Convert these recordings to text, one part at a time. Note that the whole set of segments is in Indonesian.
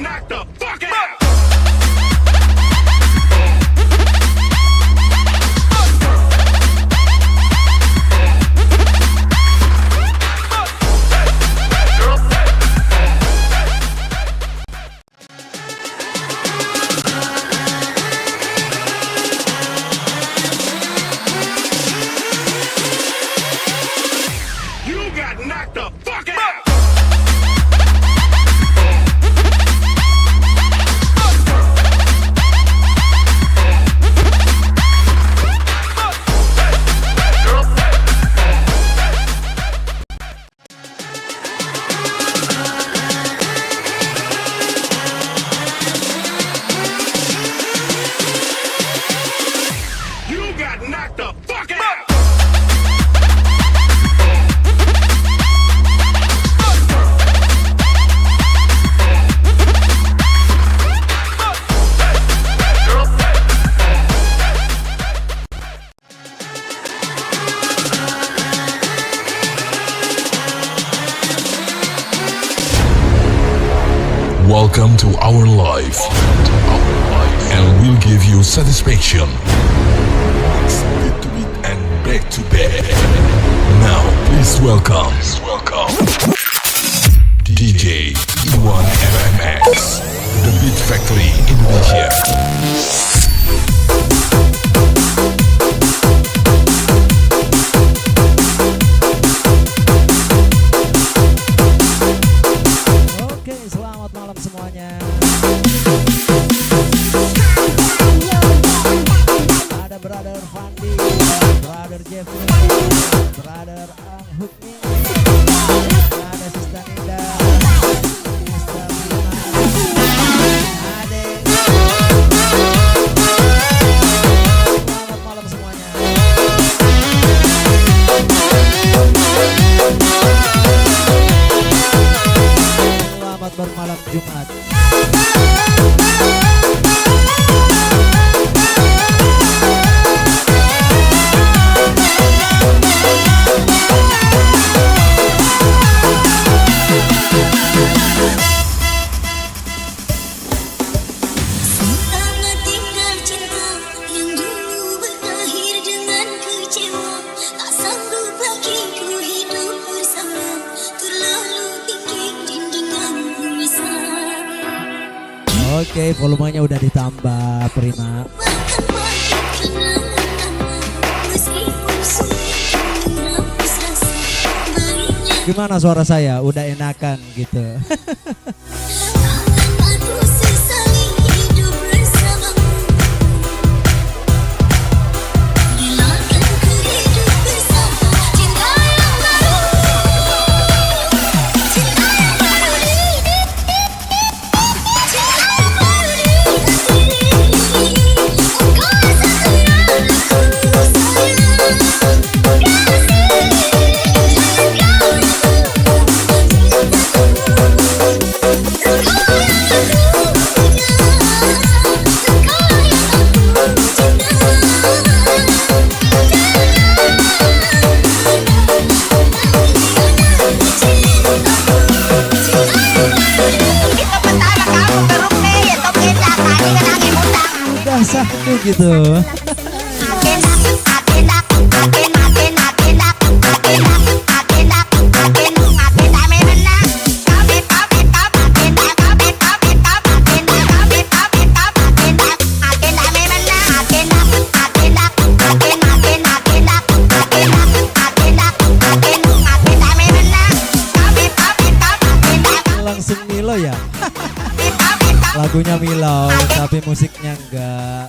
knocked the fuck out. You got knocked the fuck out. You got knocked the fuck out. Welcome to our life, and we'll give you satisfaction. Beat to beat and back to back. Now, please welcome DJ Iwan RMX, The Beat Factory Indonesia. Oke, selamat malam semuanya. Ada Brother Fandi, Brother Jeffrey, Brother Hukmi, ada Sister Ninda, Sister Bima, Ade. Selamat malam semuanya. Selamat bermalam Jumat. Selamat tinggal cinta yang dulu berakhir dengan kecewa. Tak sanggup lagi ku hidup bersama, terlalu tinggi dindingan memisah. Oke, volumenya udah ditambah, Prima. Bahkan mati kenangan, meskipun sulit menghapus rasa baiknya. Gimana suara saya? Udah enakan gitu. Takkan aku sesali hidup bersamamu. Bilakan ku hidup bersama cinta yang baru. Cinta yang baru di hati. Engkau satu yang aku Udah satu gitu. Langsung Milo ya. Lagunya Milo, tapi musiknya enggak.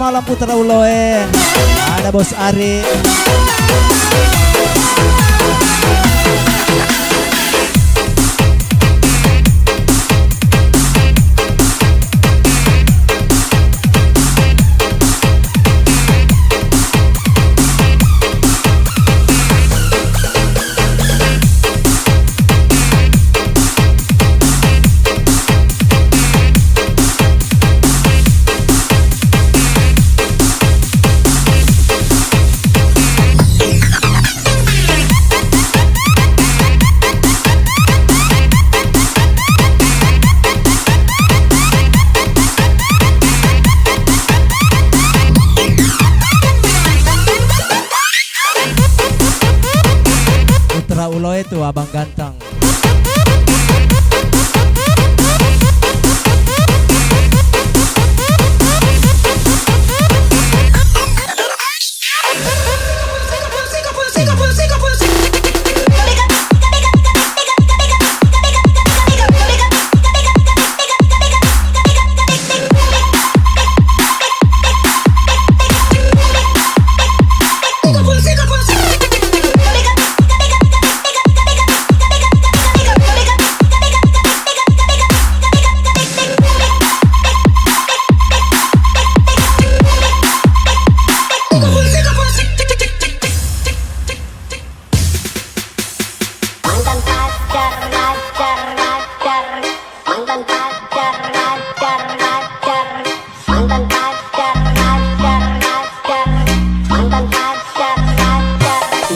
malam Putra Uloe. Ada Bos Ari. Putra Uloe itu abang ganteng.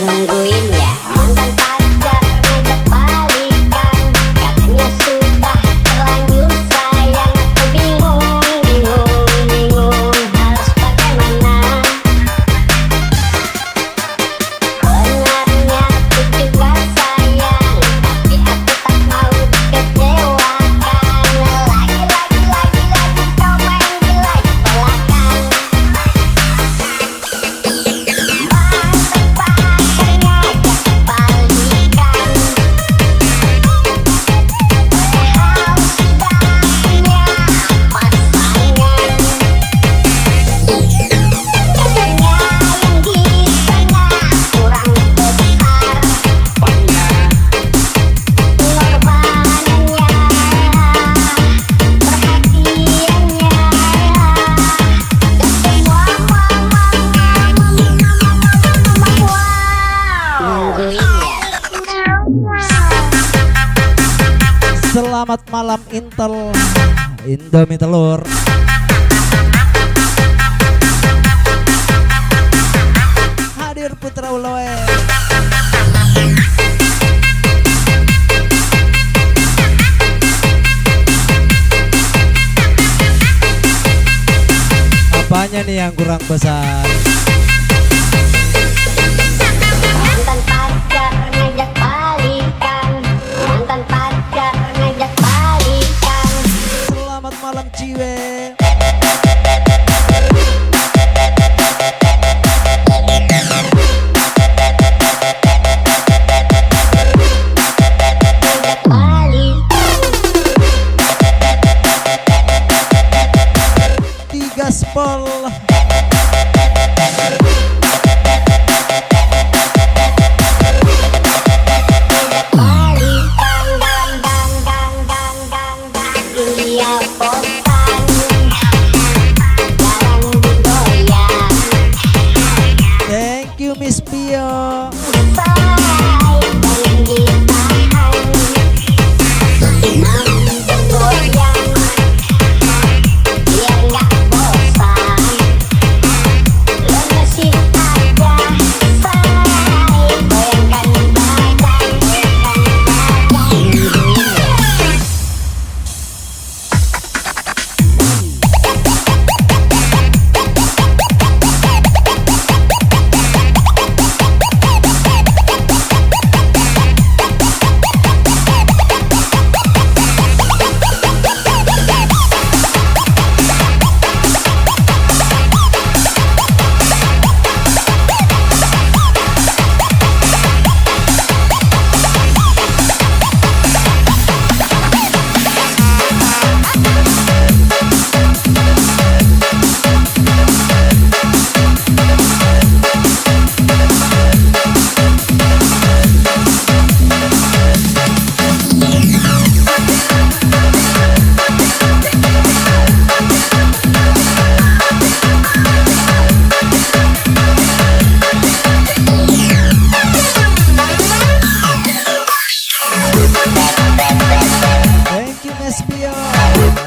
Nungguin ya mantan pacar ngajak balikan, katanya sudah terlanjur sayang. Aku bingung harus bagaimana. Benarnya aku juga sayang, tapi aku tak mau dikecewakan. Lagi kau main gila di belakang. Selamat malam Intel Indomie telur. Hadir Putra Uloe. Apanya nih yang kurang besar? Mantan pacar ngajak balikan, mantan pacar ngajak balikan. Selamat malam Ciwe. Ngajak balikan. Di gaspol. Balikan, gang, gang, gang, gang, gang. Dunia bosan.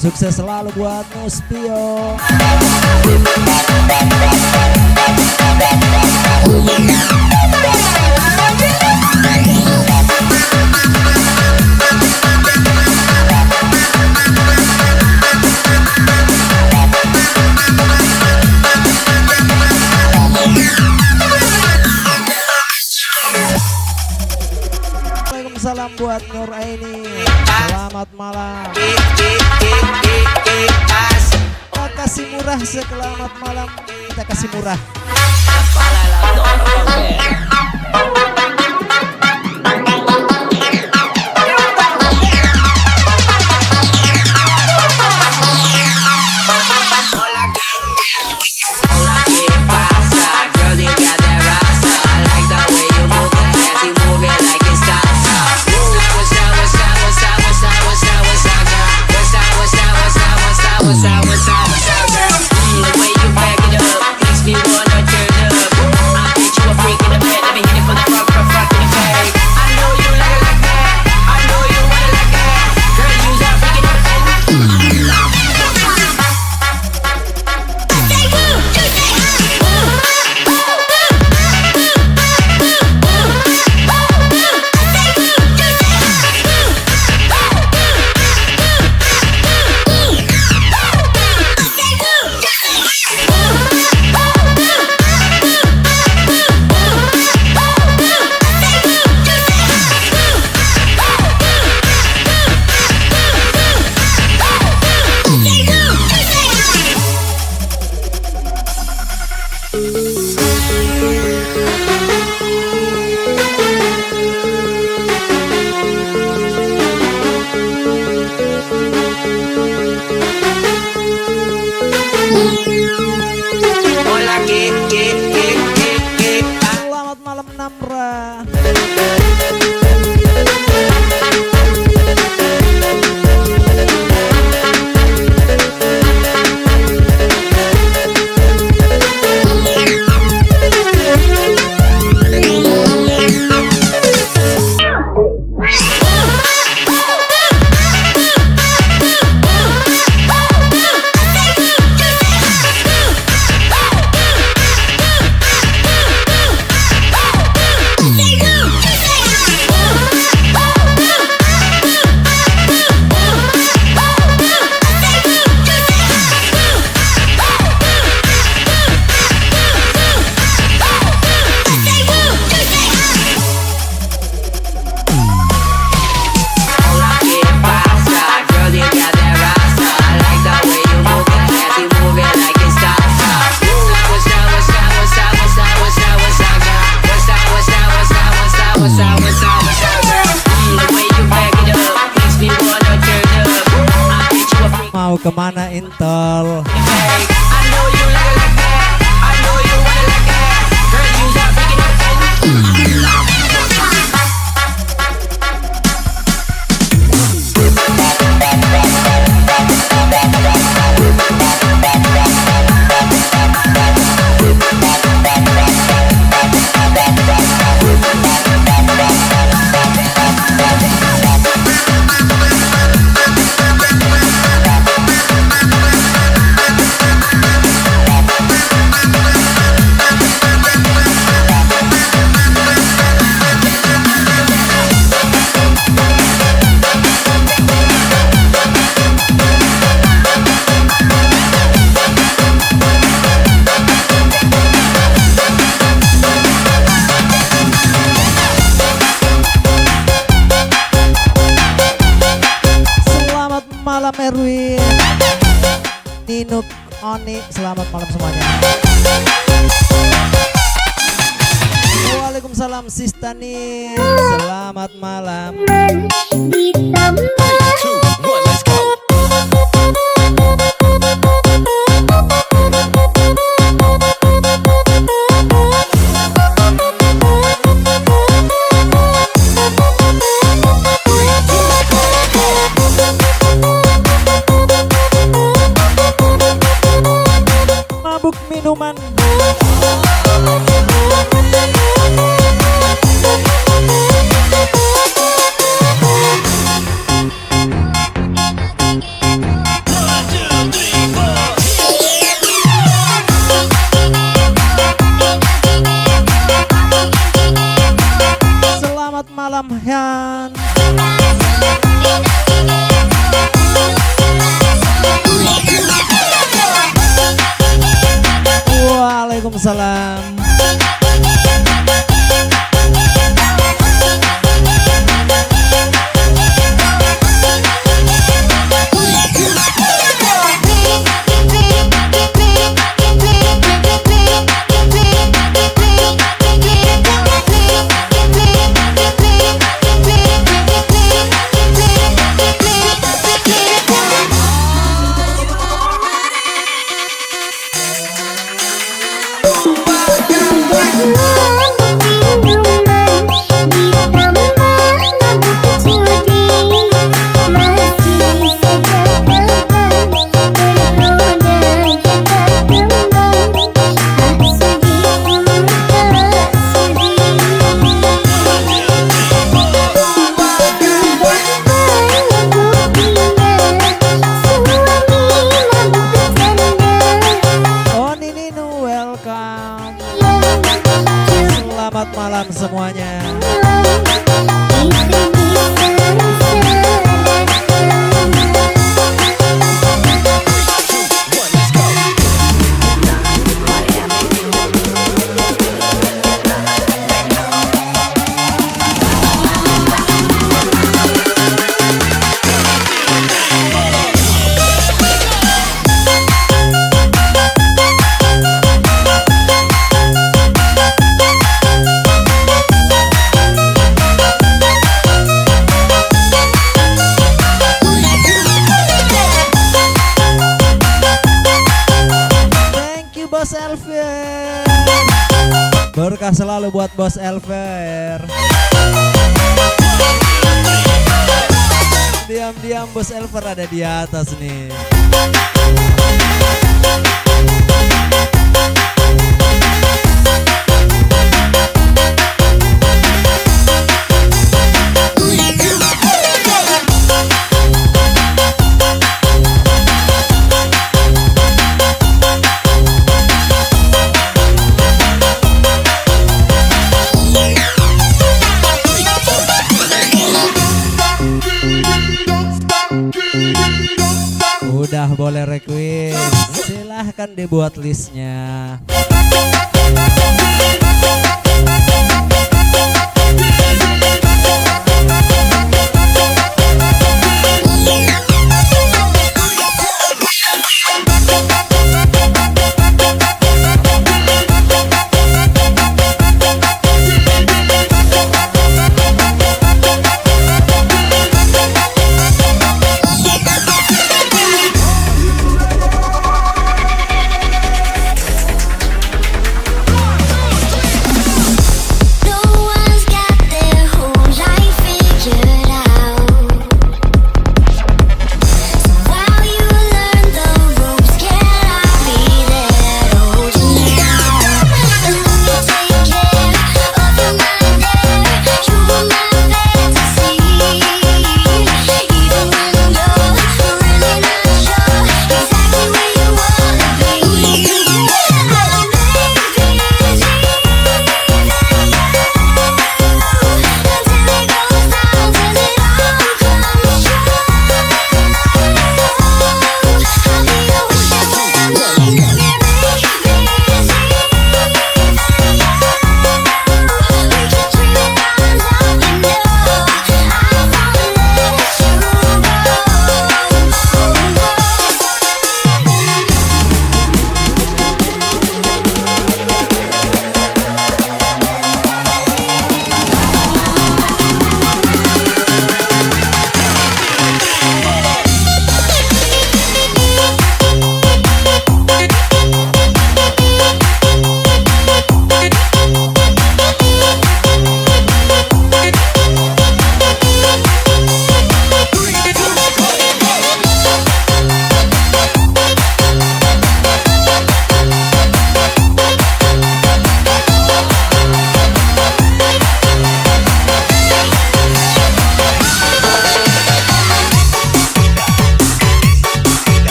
Sukses selalu buat Muspio. Waalaikumsalam buat Nur Aini. Selamat malam. Kita kasih murah, selamat malam. Kita kasih murah. Selamat malam Namra. Mau kemana Intel? Malam Erwin, Ninuk, Oni, selamat malam semuanya. Waalaikumsalam Sistani, selamat malam. Mabuk minuman. salam. Oh Nininu welcome. Selamat malam semuanya. Thank you Bos Elver. Berkah selalu buat Bos Elver. Diam-diam Bos Elver ada di atas nih. Udah boleh request, silahkan dibuat listnya.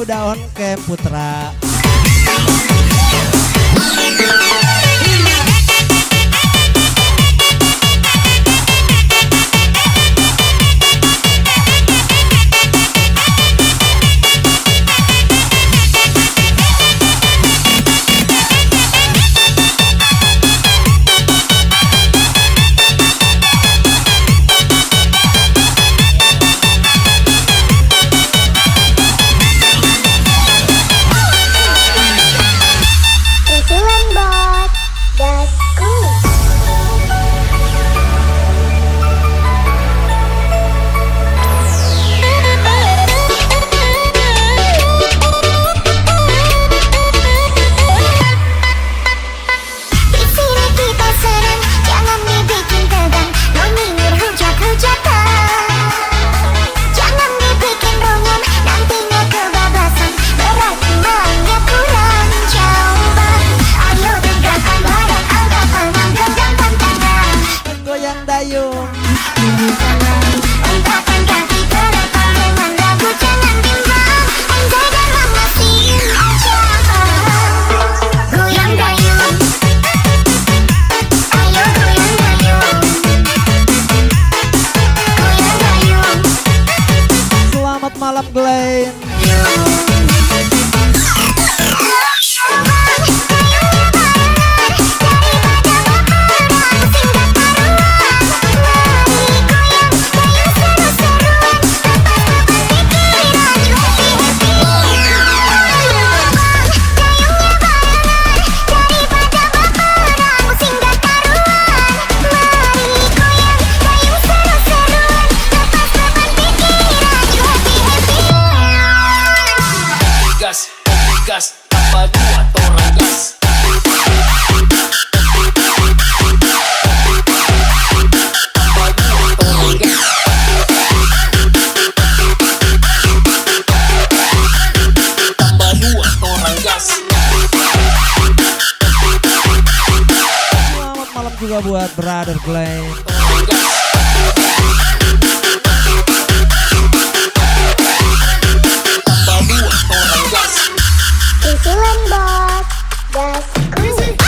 udah on cam Putra. juga buat Brother Glenn. Usulan bos, gas.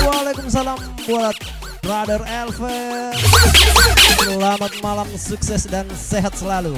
Waalaikumsalam buat Brother Elver. Selamat malam, sukses dan sehat selalu.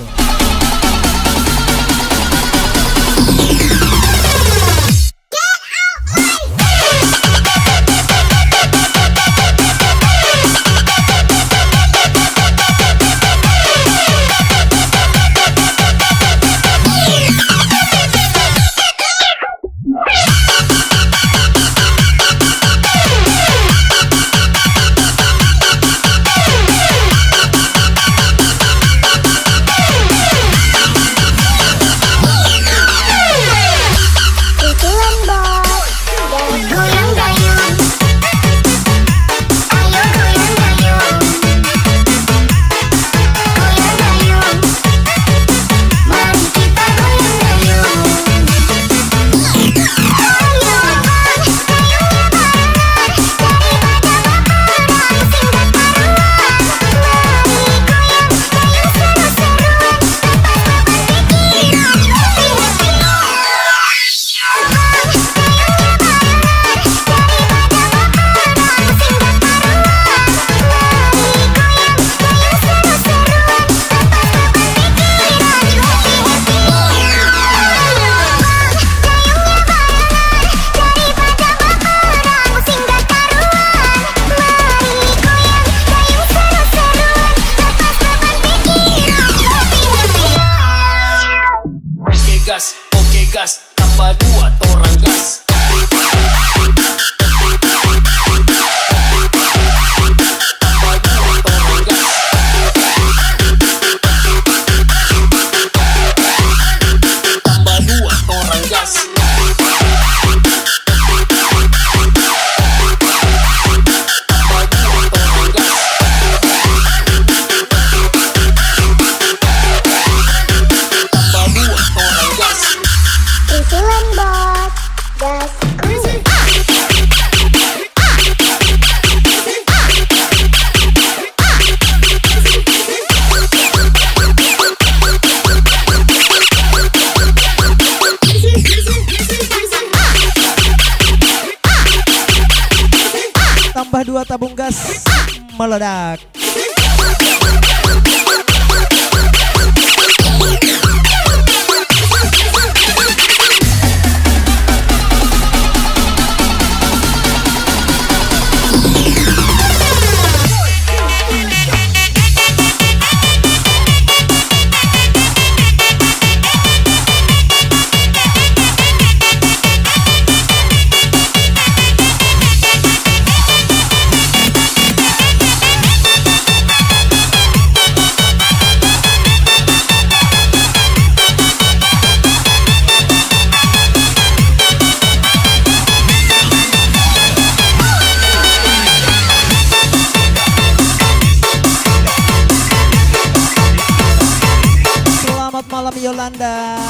Oke gas, tambah 2 orang gas. Tambah 2 orang gas. Usulan bos, gas. Tambah 2 tabung gas meledak. Malam Yolanda.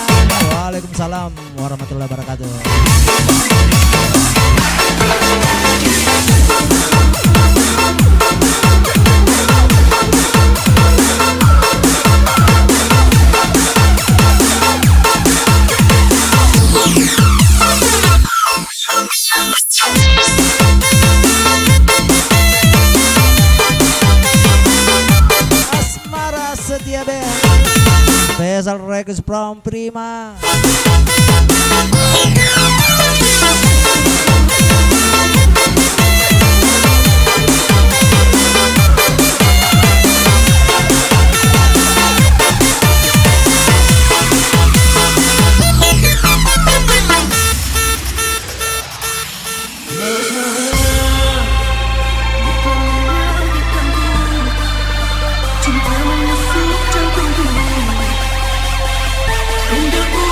Waalaikumsalam warahmatullahi wabarakatuh. Asmara Setia Band. Special request from Prima. Cinta menusuk jantungku, indahku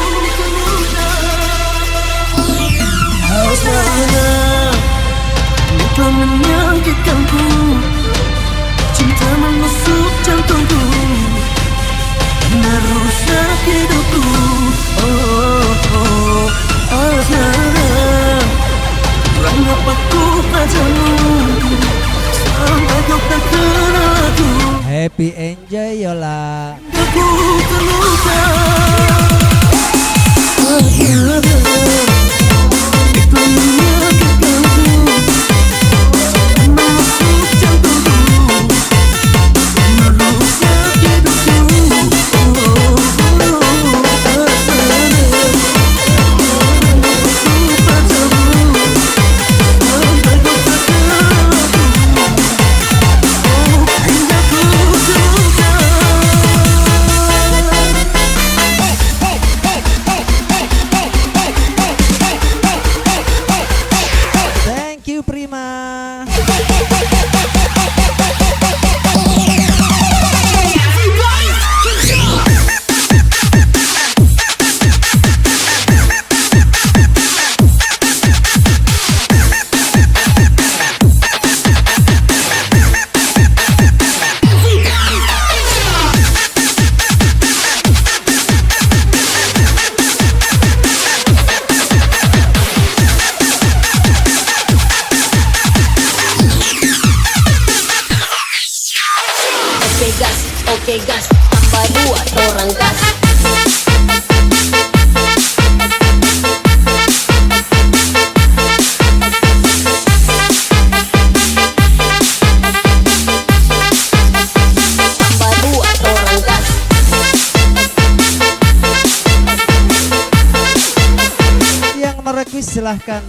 mau request silahkan.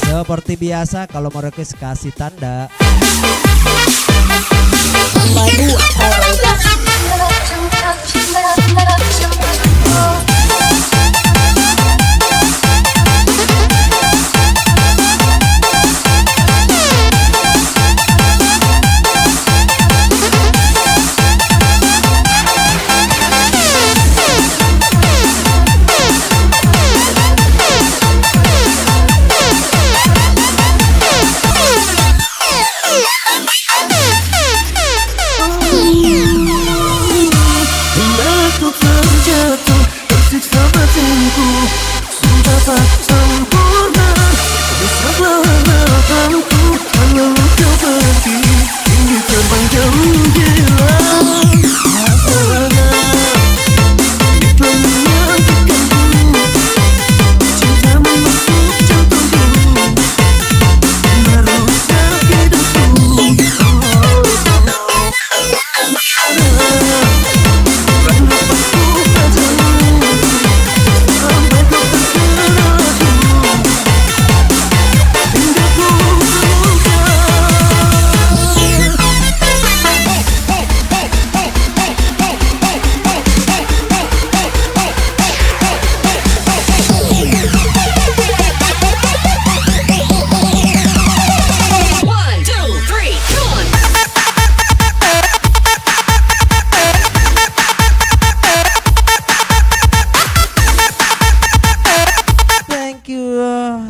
Seperti biasa kalau mau request kasih tanda.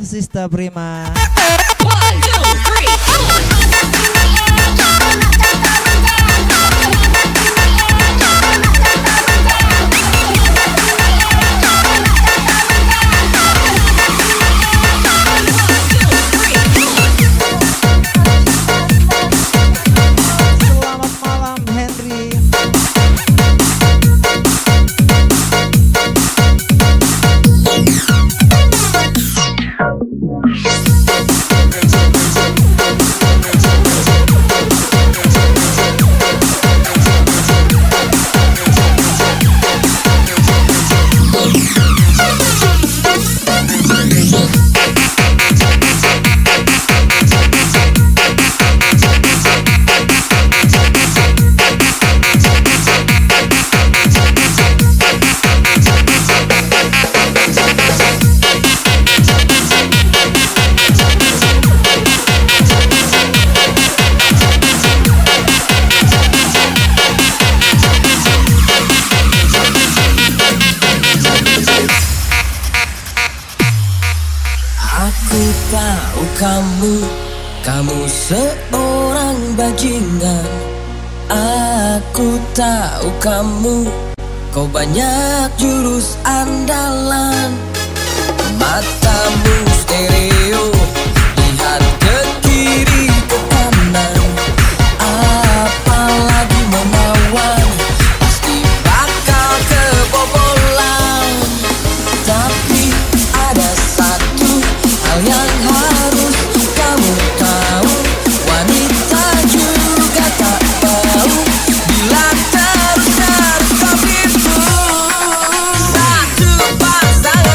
Sista Prima. Selamat malam Henry. Aku tahu kamu seorang bajingan. Aku tahu kau banyak jurus andalan. Matamu stereo, lihat ke kiri ke kanan. Apalagi menawan, pasti bakal kebobolan. Tapi ada satu hal yang harus kamu tahu, wanita juga tak tahu bila terjadi itu. Satu pasangan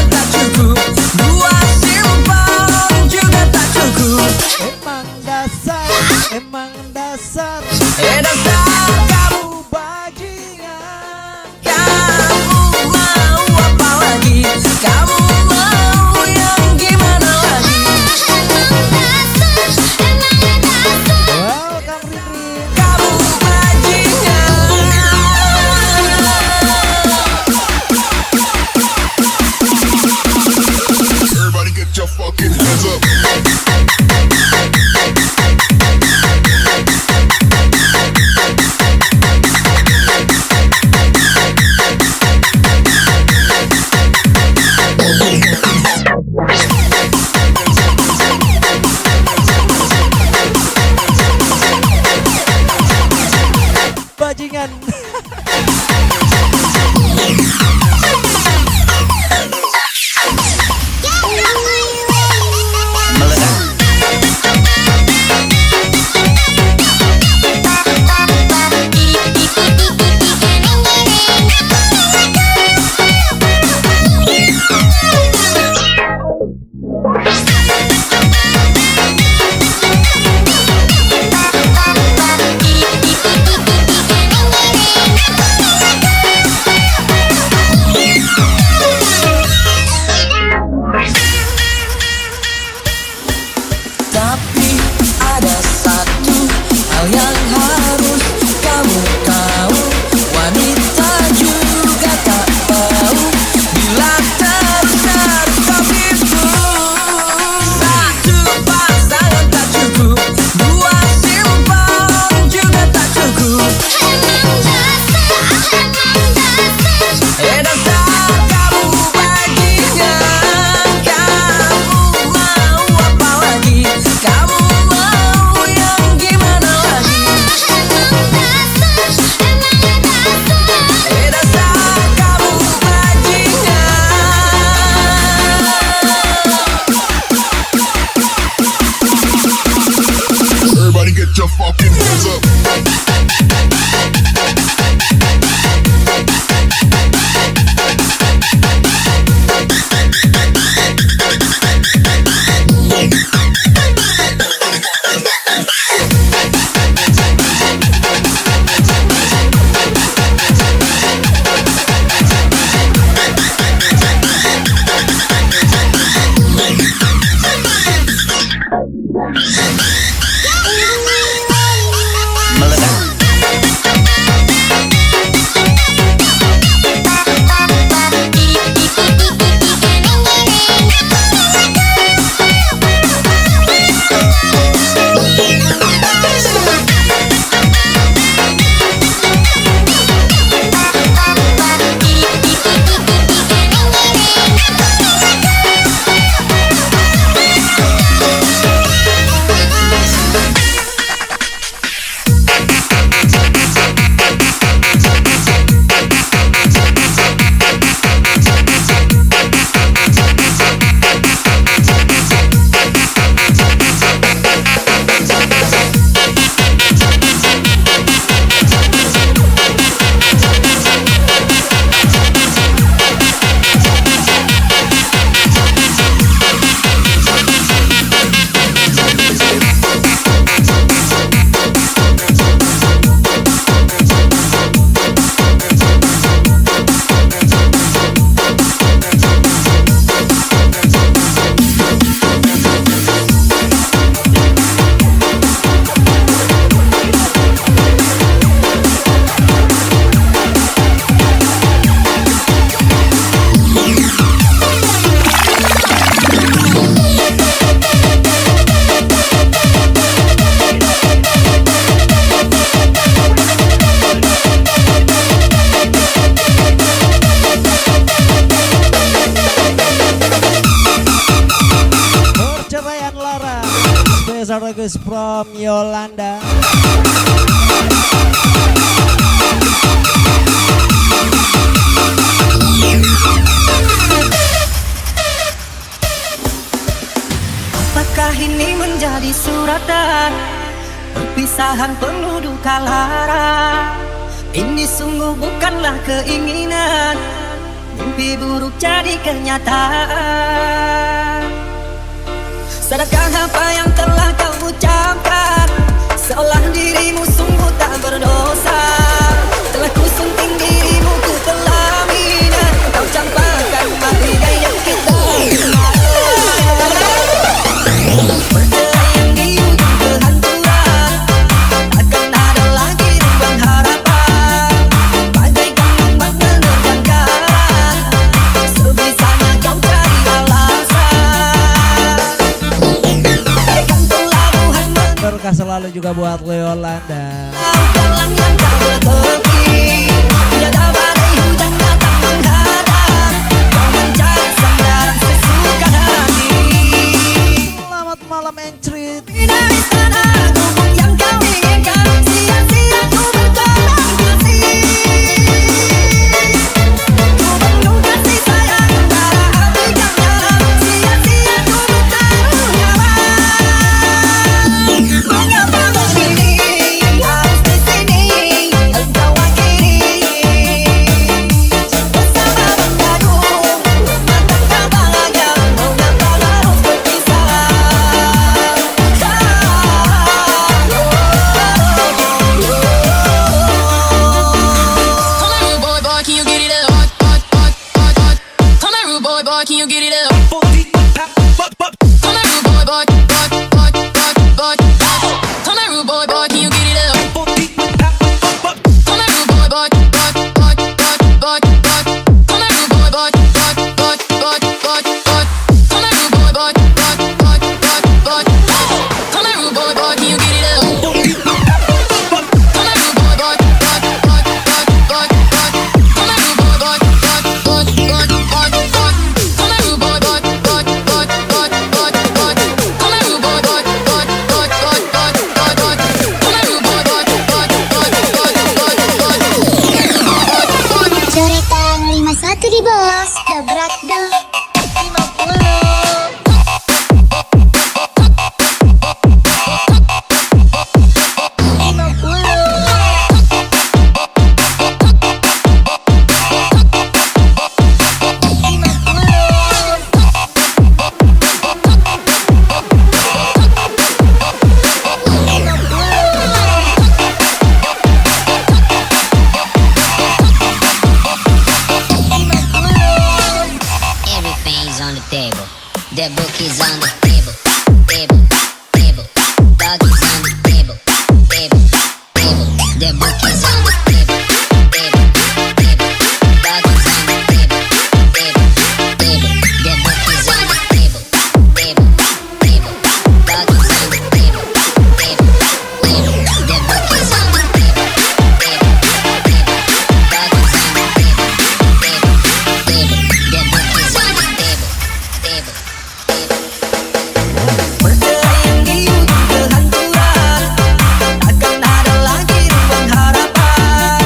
special request from Yolanda. Apakah ini menjadi suratan perpisahan penuh duka lara? Ini sungguh bukanlah keinginan, mimpi buruk jadi kenyataan. Sadarkan apa yang telah kau ucapkan, seolah dirimu sungguh tak berdosa. Telah ku sunting dirimu ku pelaminan, kau campakkan mati yang kita. Percaya yang di ujung kehancuran, akan ada lagi ruang harapan. Bagaikan ombak menerjang karang, sebisanya kau cari alasan. Bagaikan pelabuhan Berkah selalu juga buat Yolanda. jalan yang tak bertepi, tiada badai hujan datang menghadang. Kau mencari sandaran sesuka hati. Selamat malam Encrit. Dari sana gubuk yang kau inginkan, sia-sia ku berkorban kasih. Ku penuh kasih sayang, darah hati yang dalam, sia-sia ku bertaruh nyawa. Mengapa begini, harus di sini engkau akhiri. Bersama mengadu, matangkan bahagia, mengapa harus berpisah. Come on, rude boy, boy, can you get it up? Come on, rude boy, boy, can you get it up? Come on, rude boy, boy, boy. Come on, rude boy, boy, can you get it up? Come on, rude boy, boy, boy. Come on, rude boy, boy, boy. Come on, rude boy, boy, Come on, rude boy, boy, can you get it up? Come on, rude boy, boy. Come on, rude boy, boy. Come on, rude boy, boy. Come on, rude boy, boy. Come on, rude boy, boy. Coretan 51 di bos, dobrak dong 50. Everything's on the table. That book is on the table. Table, table. Dog is on the table. Table, table. That book is on the table. Table, table. Dog is on the table. Table, table. That book is on the table. Table, table. Dog is on the table. Table, table. That book is on the table. Table, table. Dog is on the table. Table, table. That book is on the table. Table, table. Percaya yang di ujung kehancuran, akan ada lagi ruang harapan.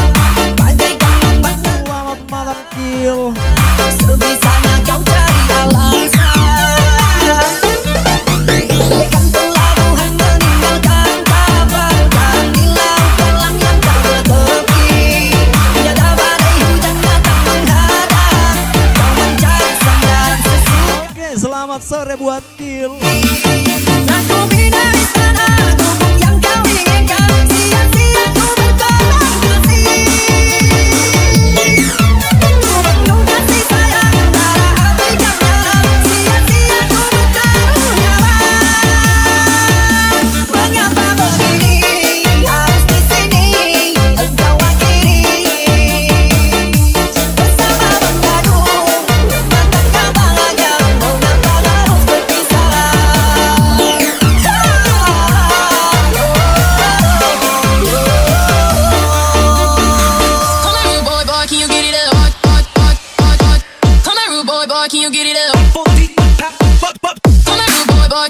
Bagaikan ombak Selamat malam Kill. sebisanya kau cari alasan. Bagaikan pelabuhan meninggalkan kapal, dan di laut dalam yang tak bertepi. Tiada badai hujan datang menghadang, kau mencari sandaran sesuka. Oke, selamat sore buat Kill. Aku dari sana gubuk yang kau inginkan, sia-sia ku berkorban kasih. Ku penuh kasih sayang, darah hati yang dalam, sia-sia ku bertaruh nyawa. Mengapa begini, harus di sini engkau akhiri. Bersama mengadu, matangkan bahagia, mengapa harus berpisah. Come on, rude boy, boy, can you get it up? Come on, rude boy, boy, can you get it up? Come on, rude boy, boy.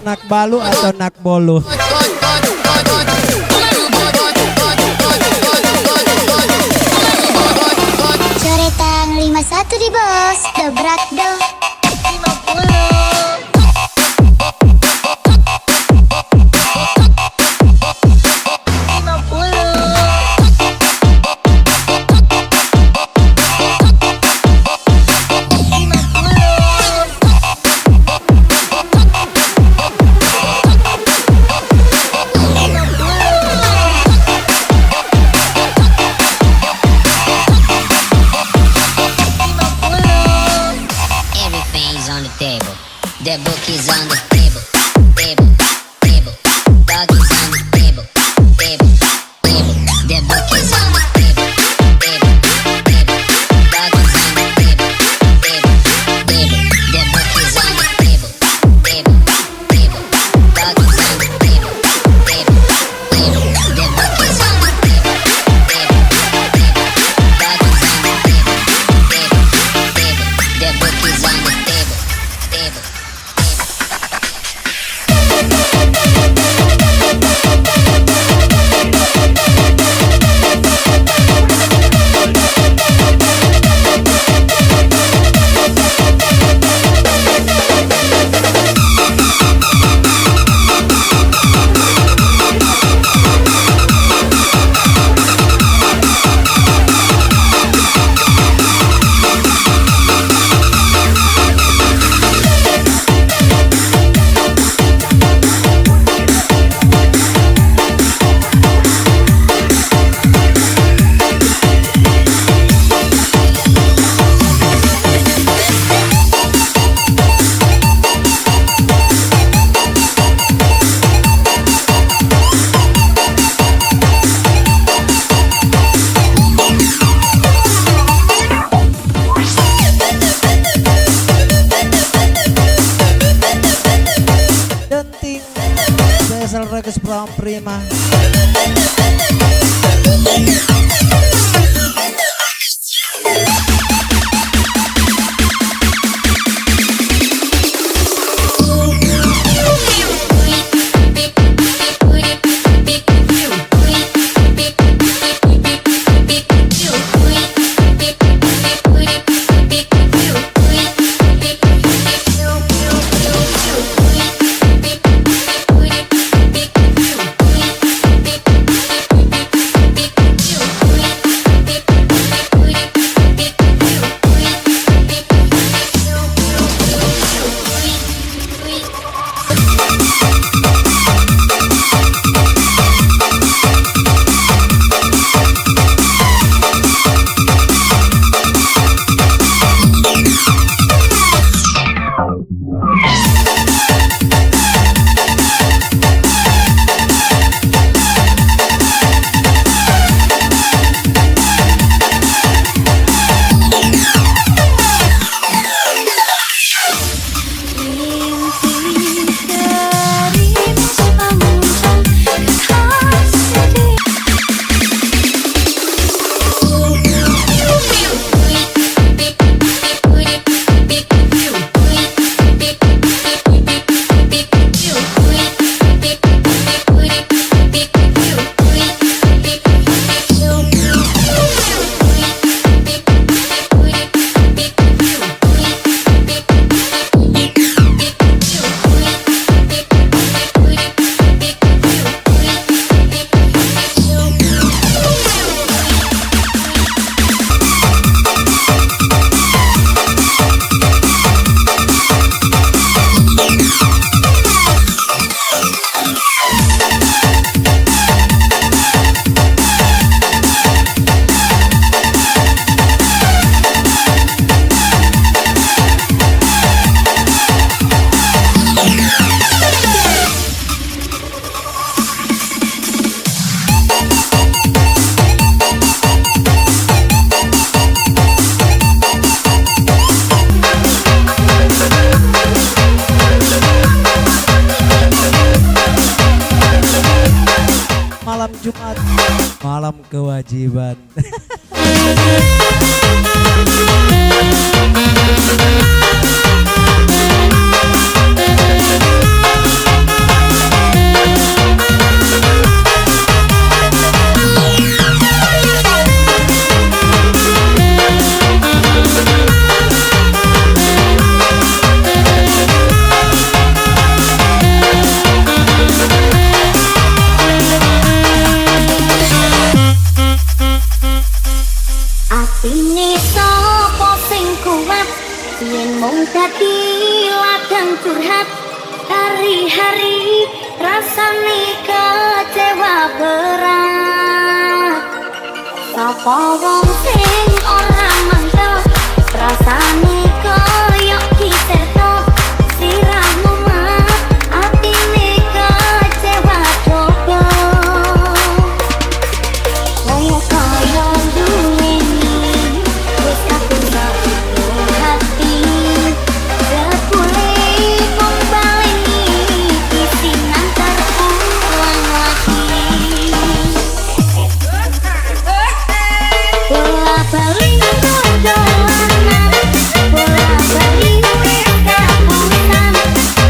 nak balu atau nak bolu? Coretan 51 di bos, dobrak do. 50. On the table. The book is on the table, table, table. Doggies on the table, table, table. The book is on the table, table, table. Doggies on the table, table, table. The book is on the table, table, table. Doggies on the table, table, table. The book is on the table, table, table. Doggies on the table, table, table. The book is on the table, table. Denting Cesar Regus Pram Prima. Malam Jumat, malam kewajiban. curhat hari-hari, rasane kecewa berat. Sapa wong sing ora mantep, rasane koyo diseto. Sirahmu mah atine kecewa coba. Koyo duweni wis kapundak hati. Sepule membaleni kisinan terulang lagi. Bola balik dolanan, bola balik kapusan,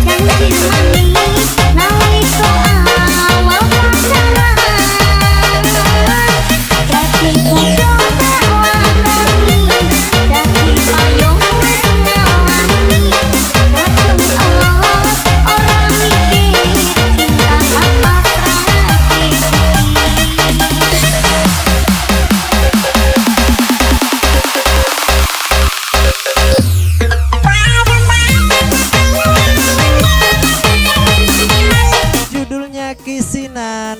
janji manis nalika awal pacaran. Dadi bojo tak wani, dadi payung wis ngalami. Kadung orang mikir cinta apa Judulnya Kisinan.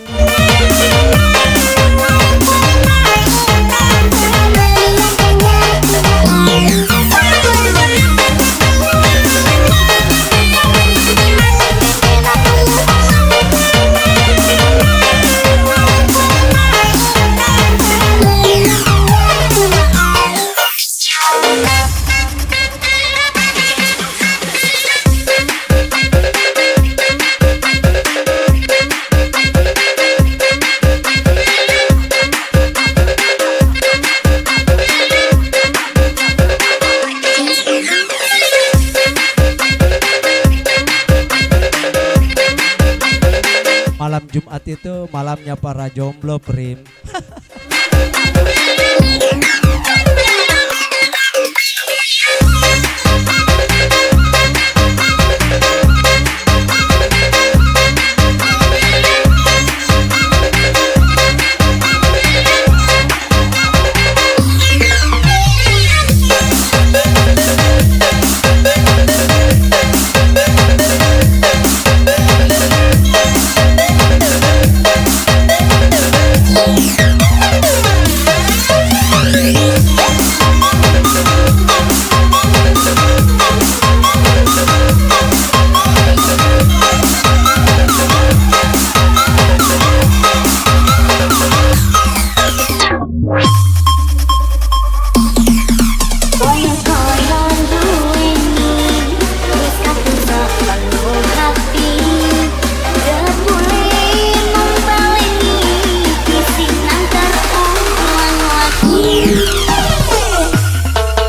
Malam Jumat itu malamnya para jomblo, Prim. Koyo duweni wis kapundak hati. Sepule membaleni kisinan terulang lagi.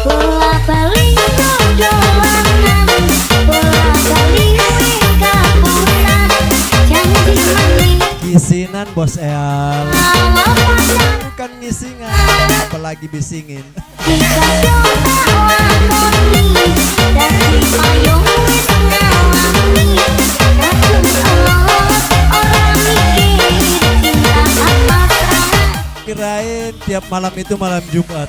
Bola balik dolanan, bola balik kapusan, janji manis Kisinan Bos Eal, awal pacaran. bukan ngisingan, apalagi bisingin. Jika coba lakoni, dadi payung wis ngalami. Kadung orang mikir cinta apa Kirain tiap malam itu malam Jumat.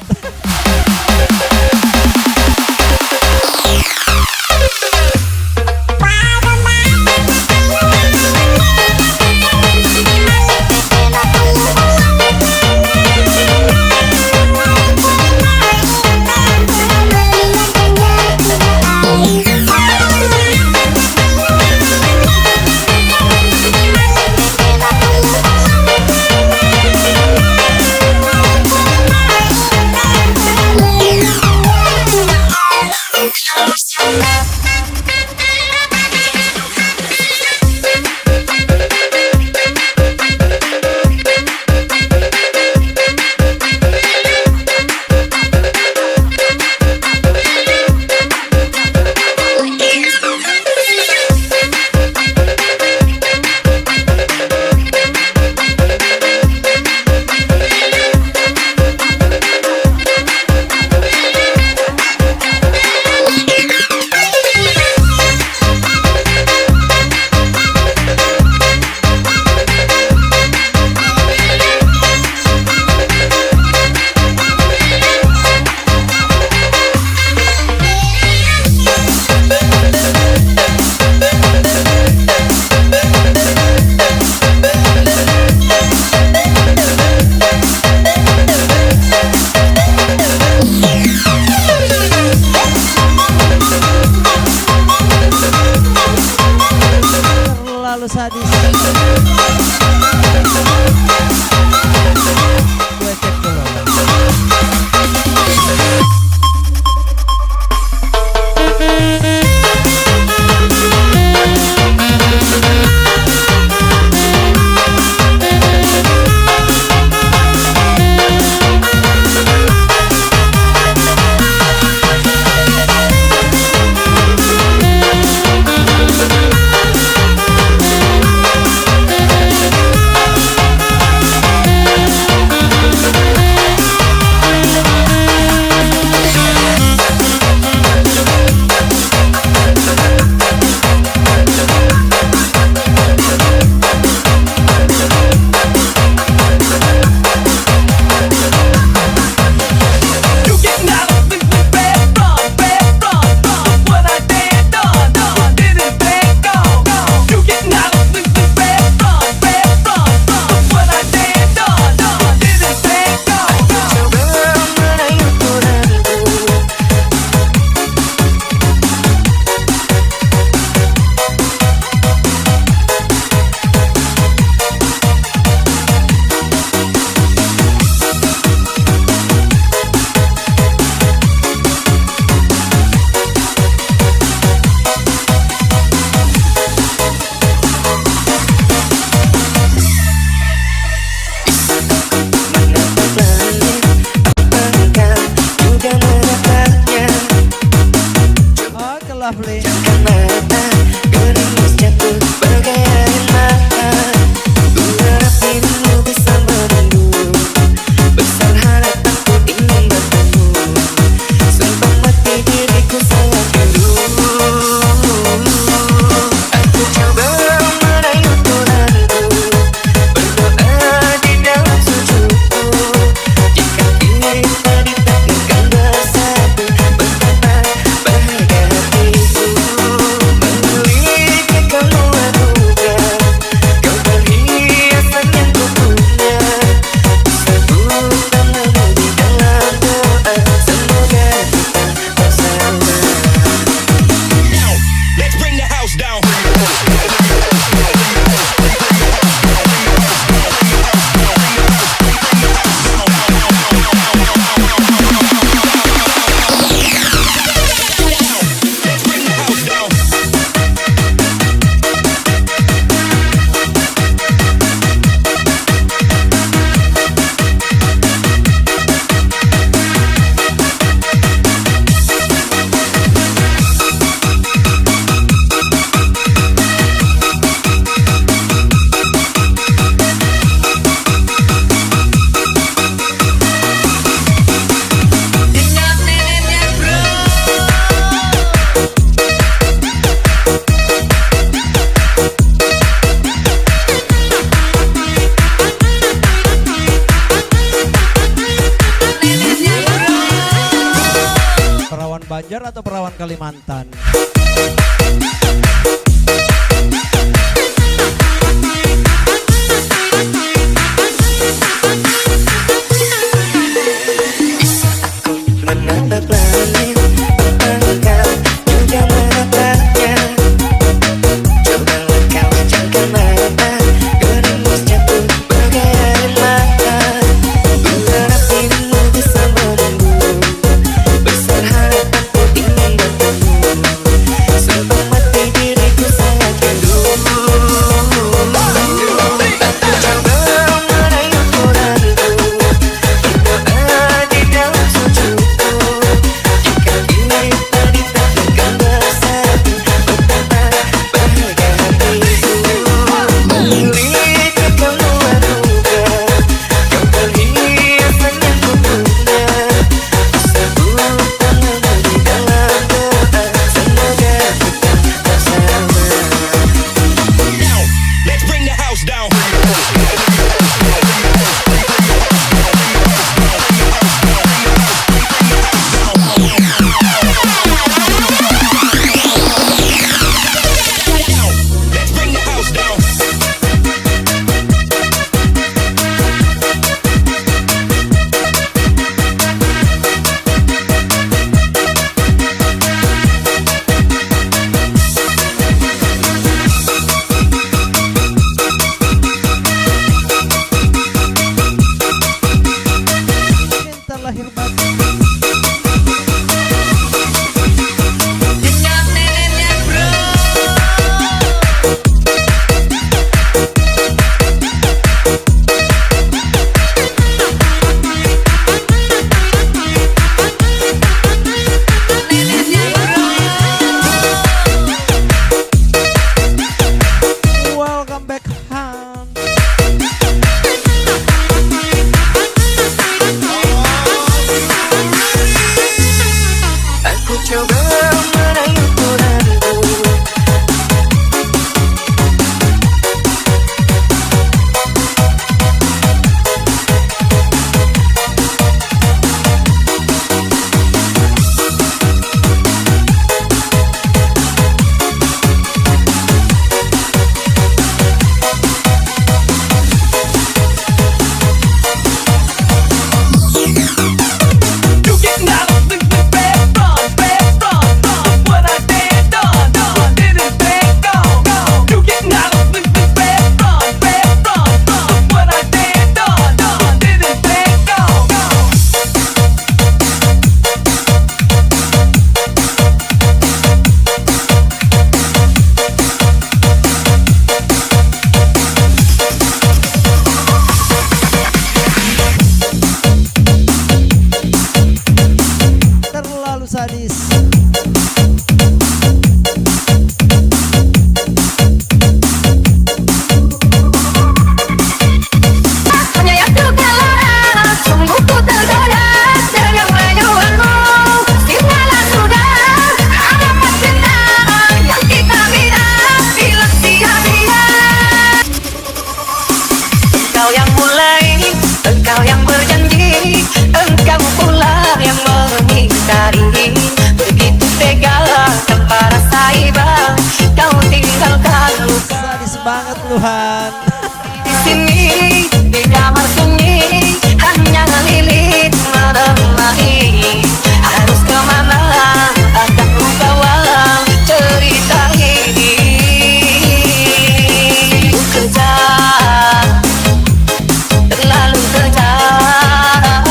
selalu sadis. Gue cek dulu. Lovely. Banjar atau perawan Kalimantan? Besar harapan ku ingin bertemu. banget lu Han. Di sini di kamar sunyi hanya ngelilit malam hari. Harus kemana akan ku bawa cerita ini. Ku kejam, terlalu kejam,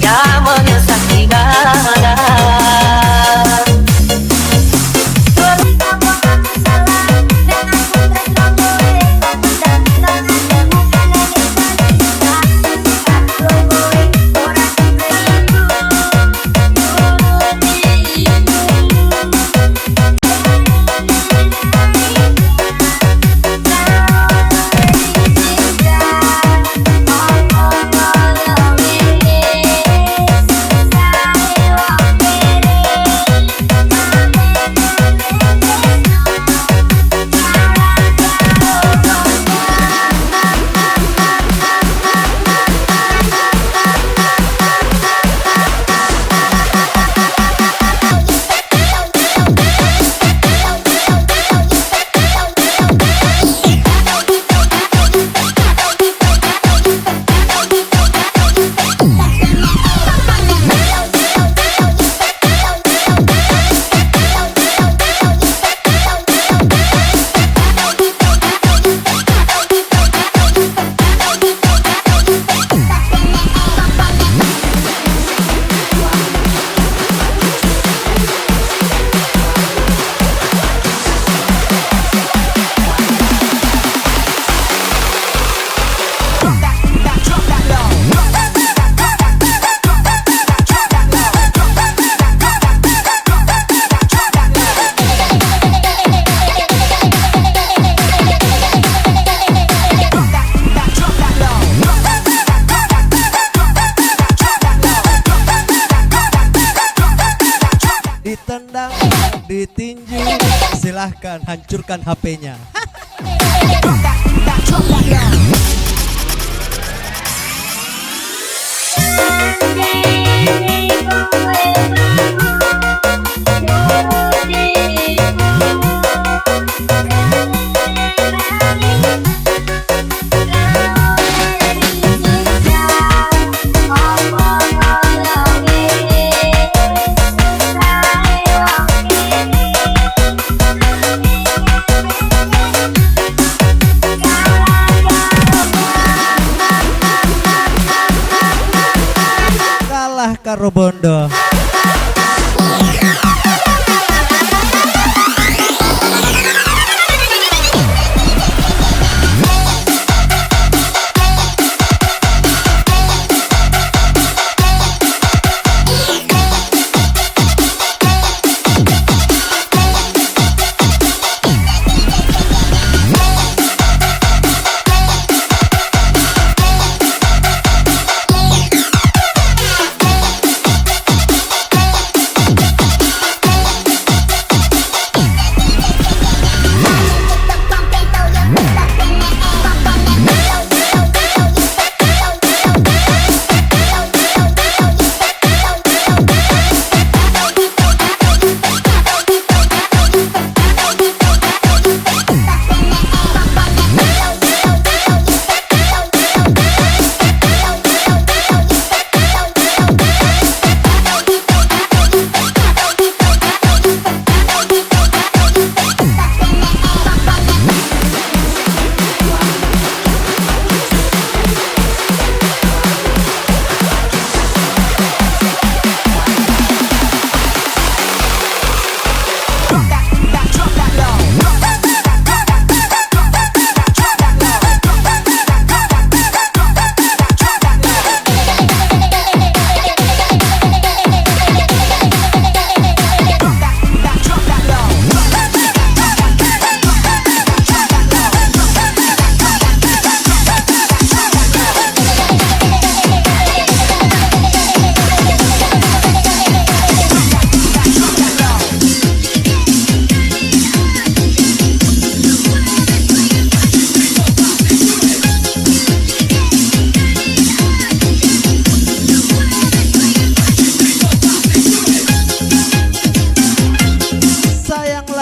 yang menyesaki dada. Ditendang, ditinju, silahkan hancurkan HP-nya. Kalah karo bondo.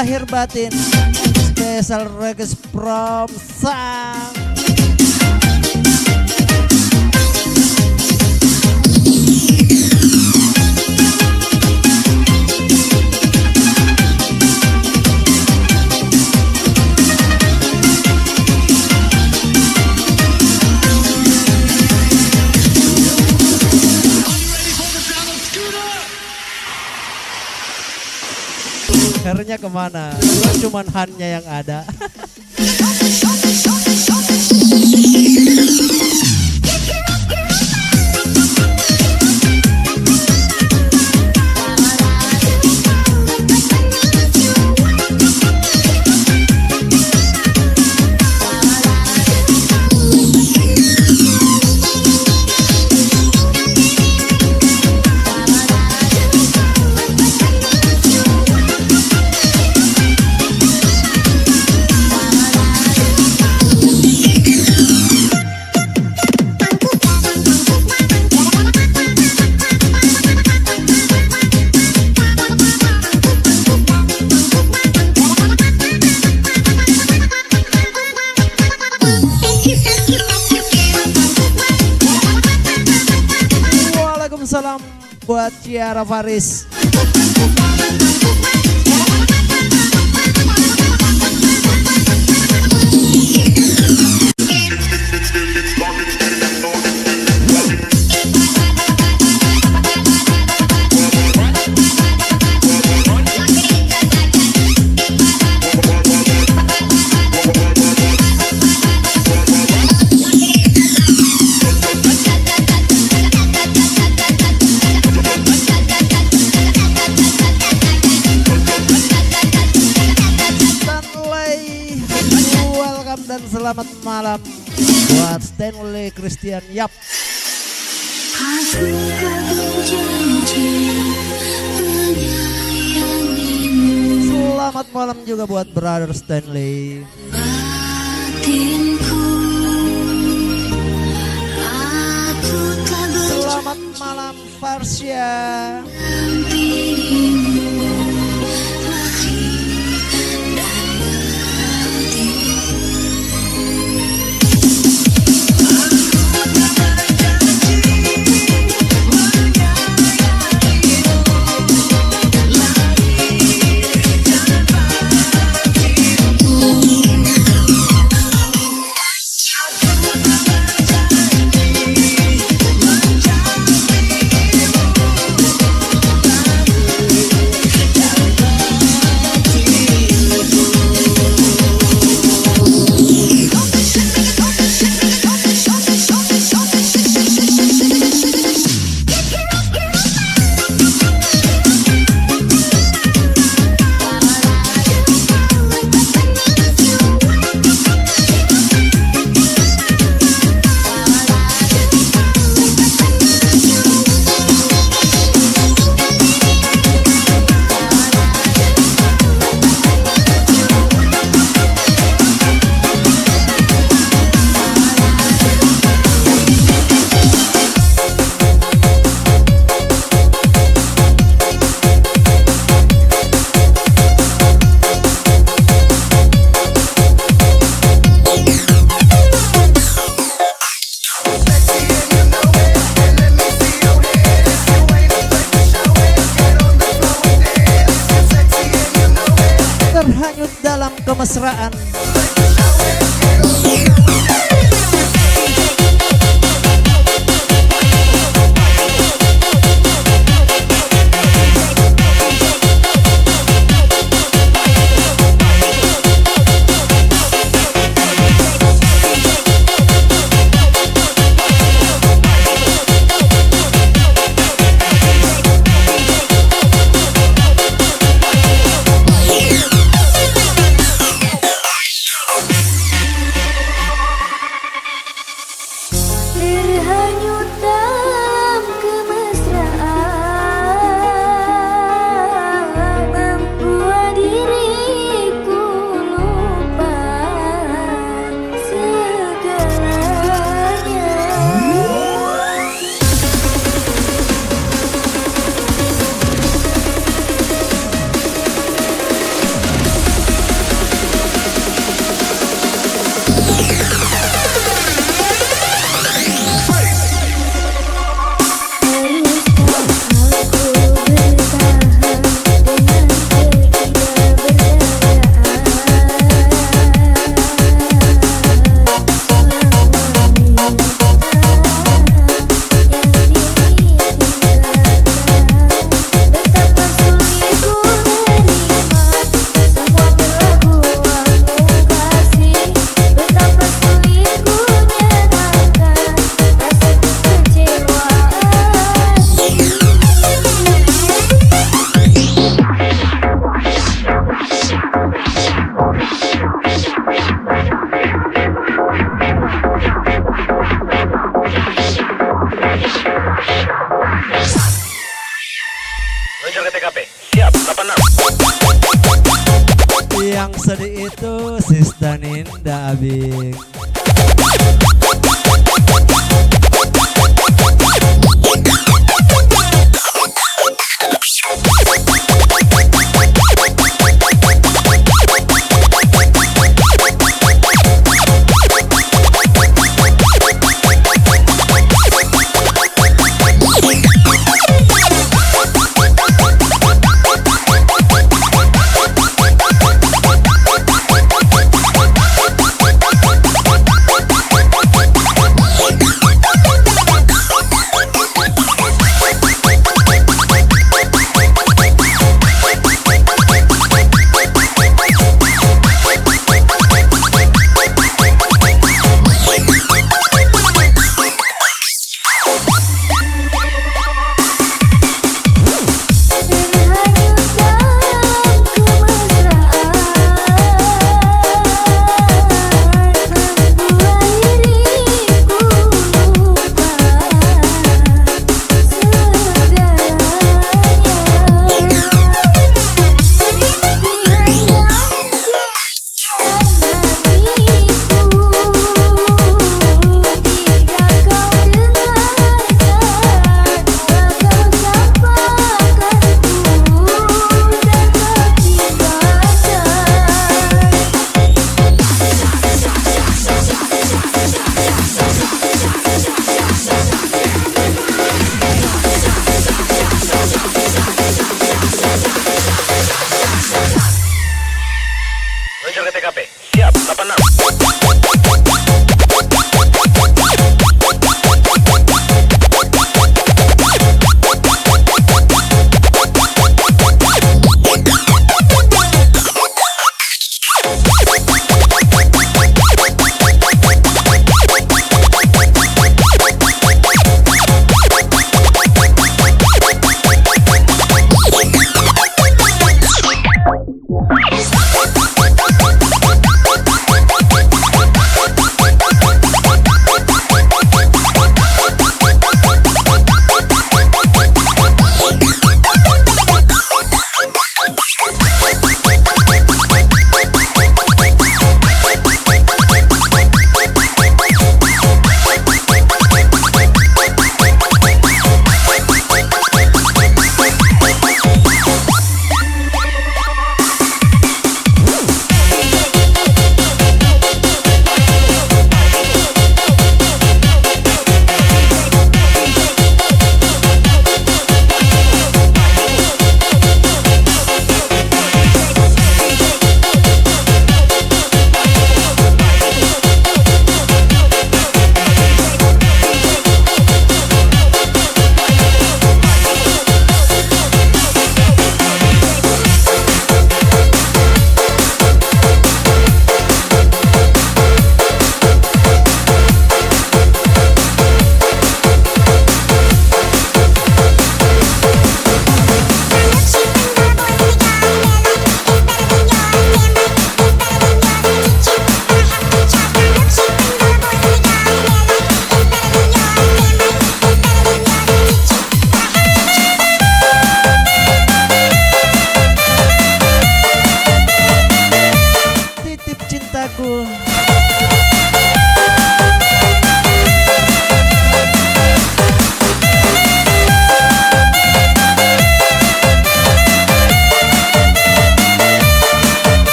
lahir batin Special request from Sang. Hairnya kemana? Cuman Hannya yang ada. Waalaikumsalam buat Ciara Faris. Dan selamat malam buat Stanley Christian Yap. Selamat malam juga buat Brother Stanley. Selamat malam Farsya. Terhanyut dalam kemesraan. Yang sedih itu Sista Ninda Abing.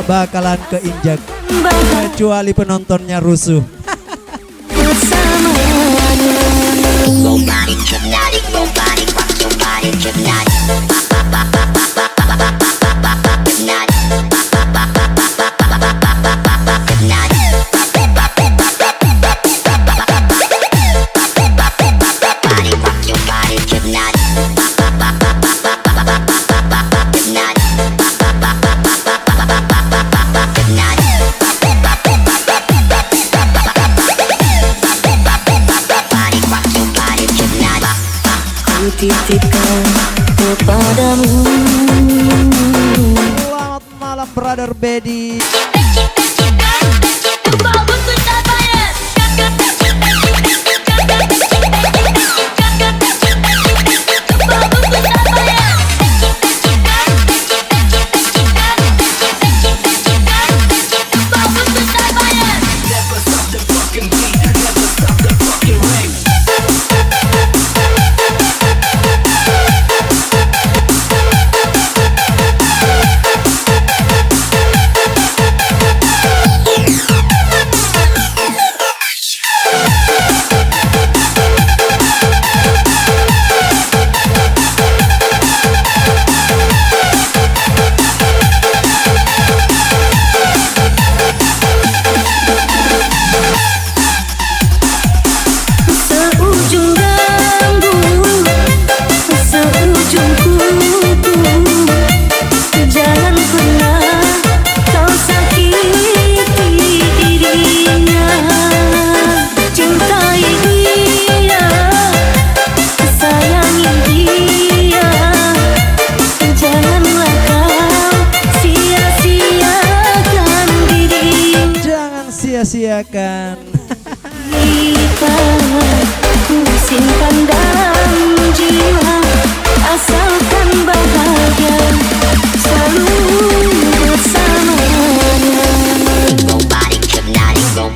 bakalan keinjak kecuali penontonnya rusuh. Nobody hypnotic, nobody rock your body hypnotic. Titipkan kepadamu. Selamat malam Brother Bedi. Sia-siakan. Simpan dalam jiwa, asalkan bahagia selalu bersamanya. Nobody hypnotic,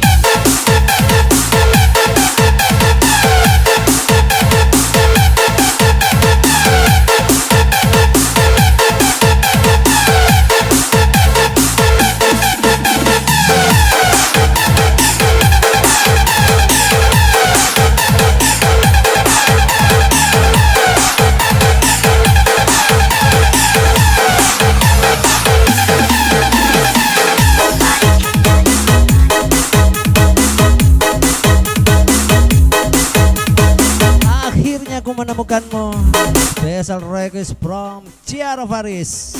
Aku menemukanmu. Special request from Ciara Faris.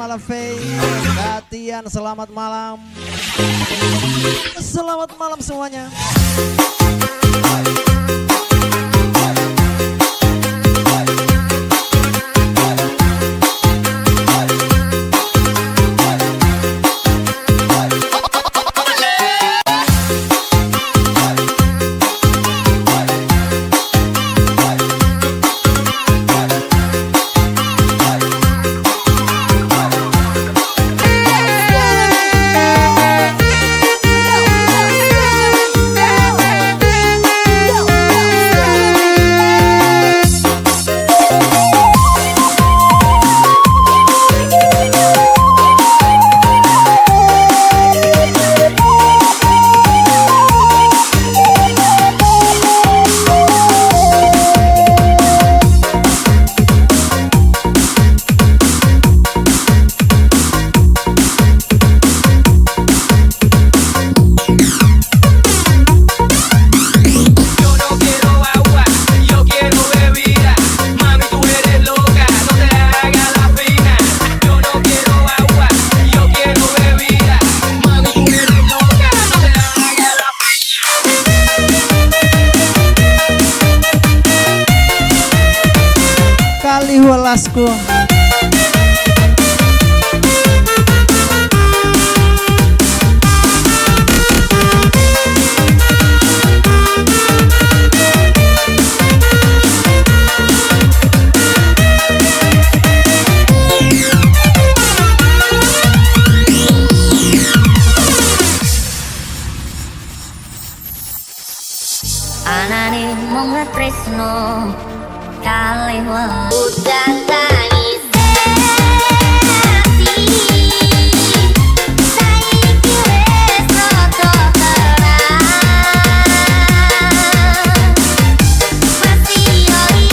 malam Faye. Katian selamat malam. Selamat malam semuanya. Welasku. Anane mung tresno kalih udan tangis hati saiki wis rada terang masih ori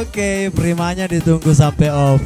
Oke, primanya ditunggu sampai off.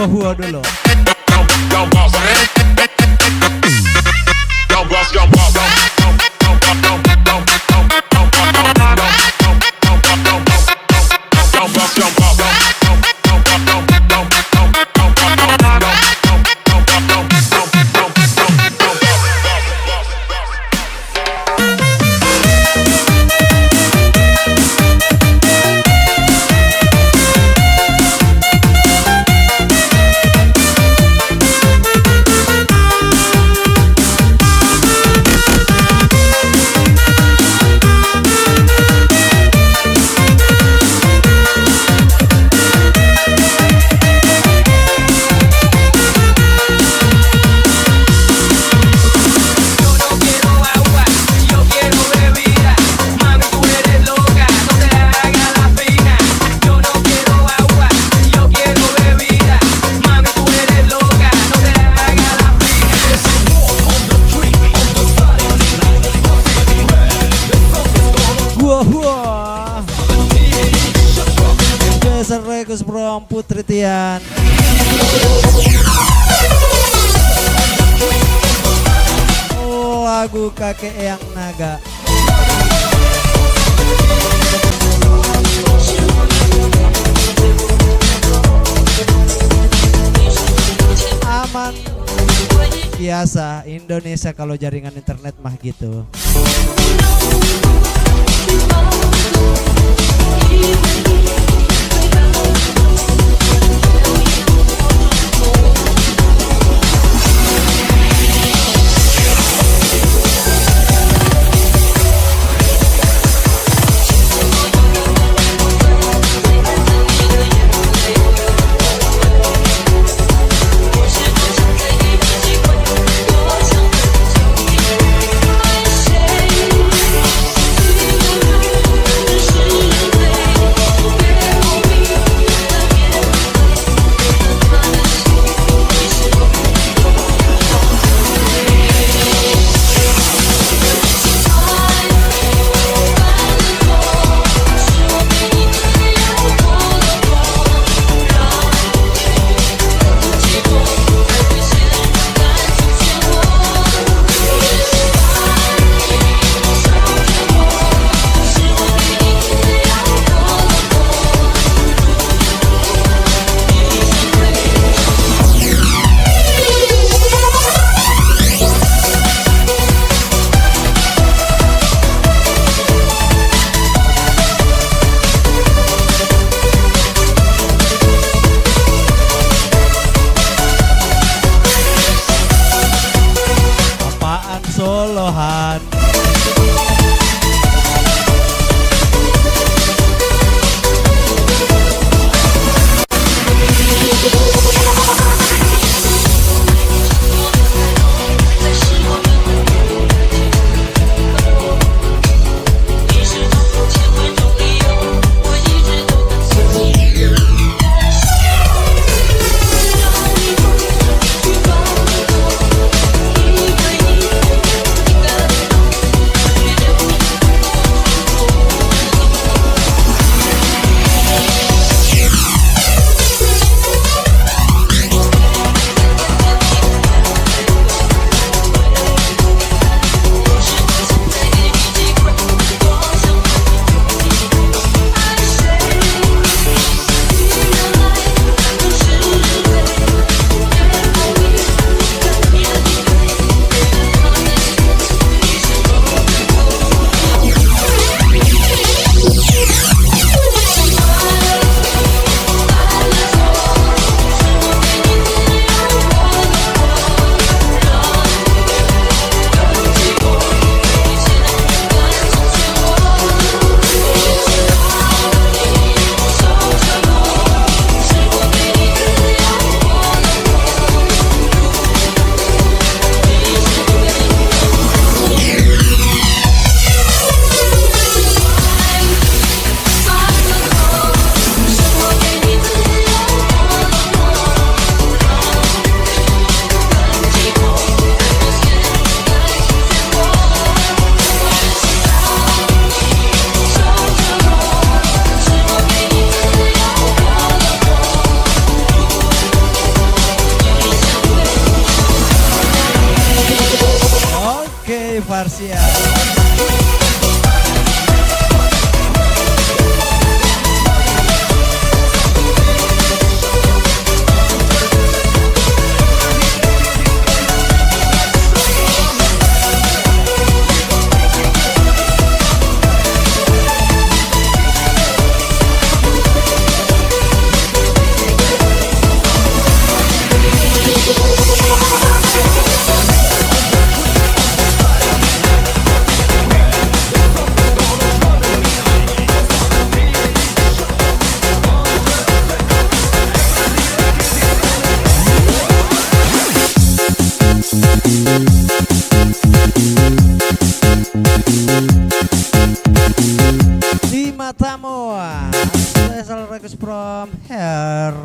Hua dulu. Jason Regus Brom Putri Tian. Lagu Kakek Eyang Naga. Aman biasa Indonesia kalau jaringan internet mah gitu. Parsial. Di matamu, special request from Hair.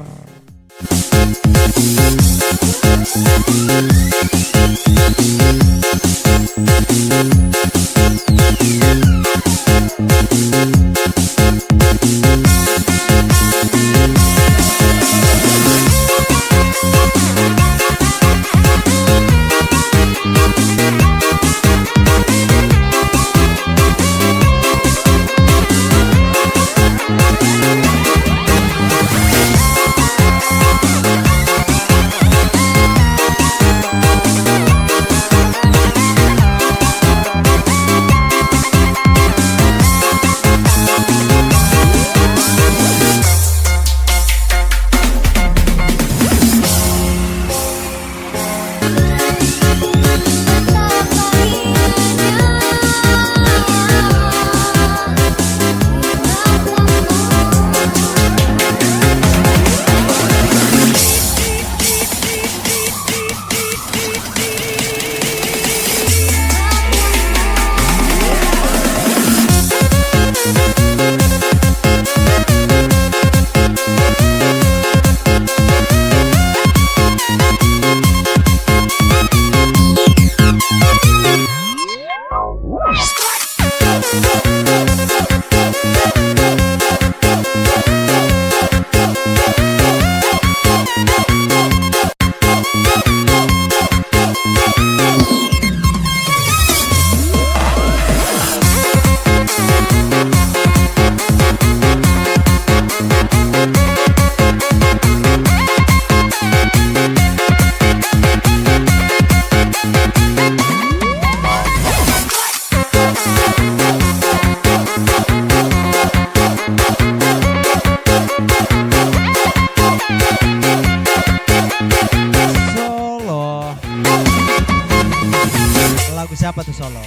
Lagu siapa tuh Solo?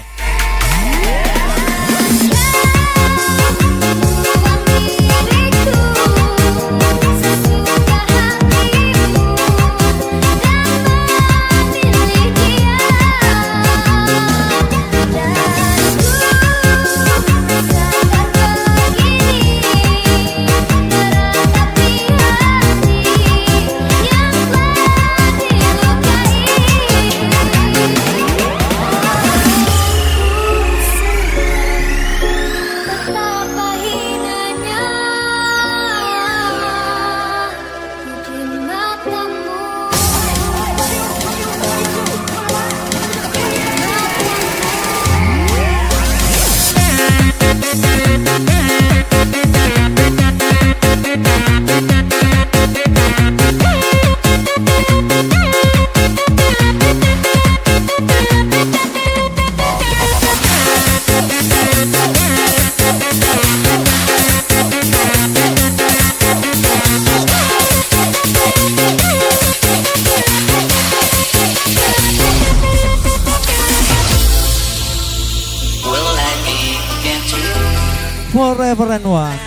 Forever and One. Forever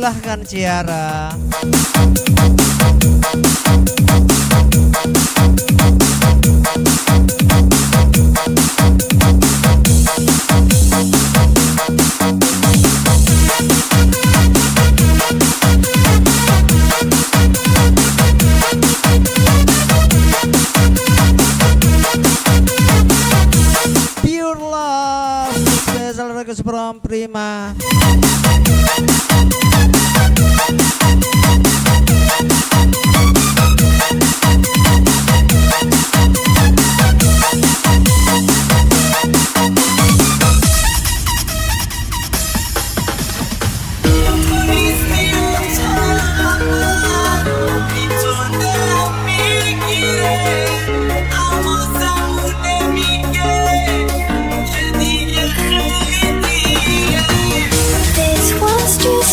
Silahkan Ciara. Pure Love, special request from Prima. This was just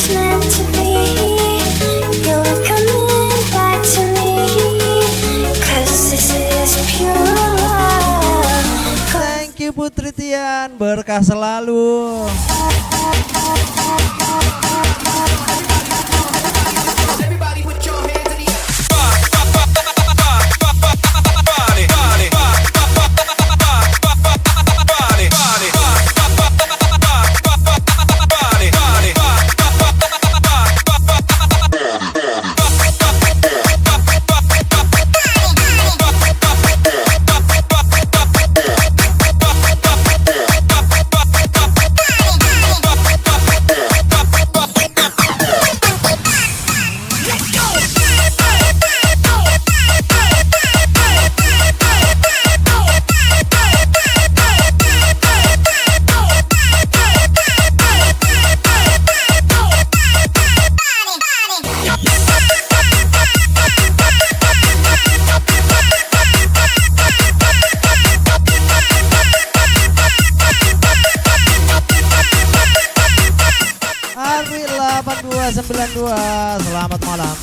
berkah selalu. Arwi 8292, selamat malam.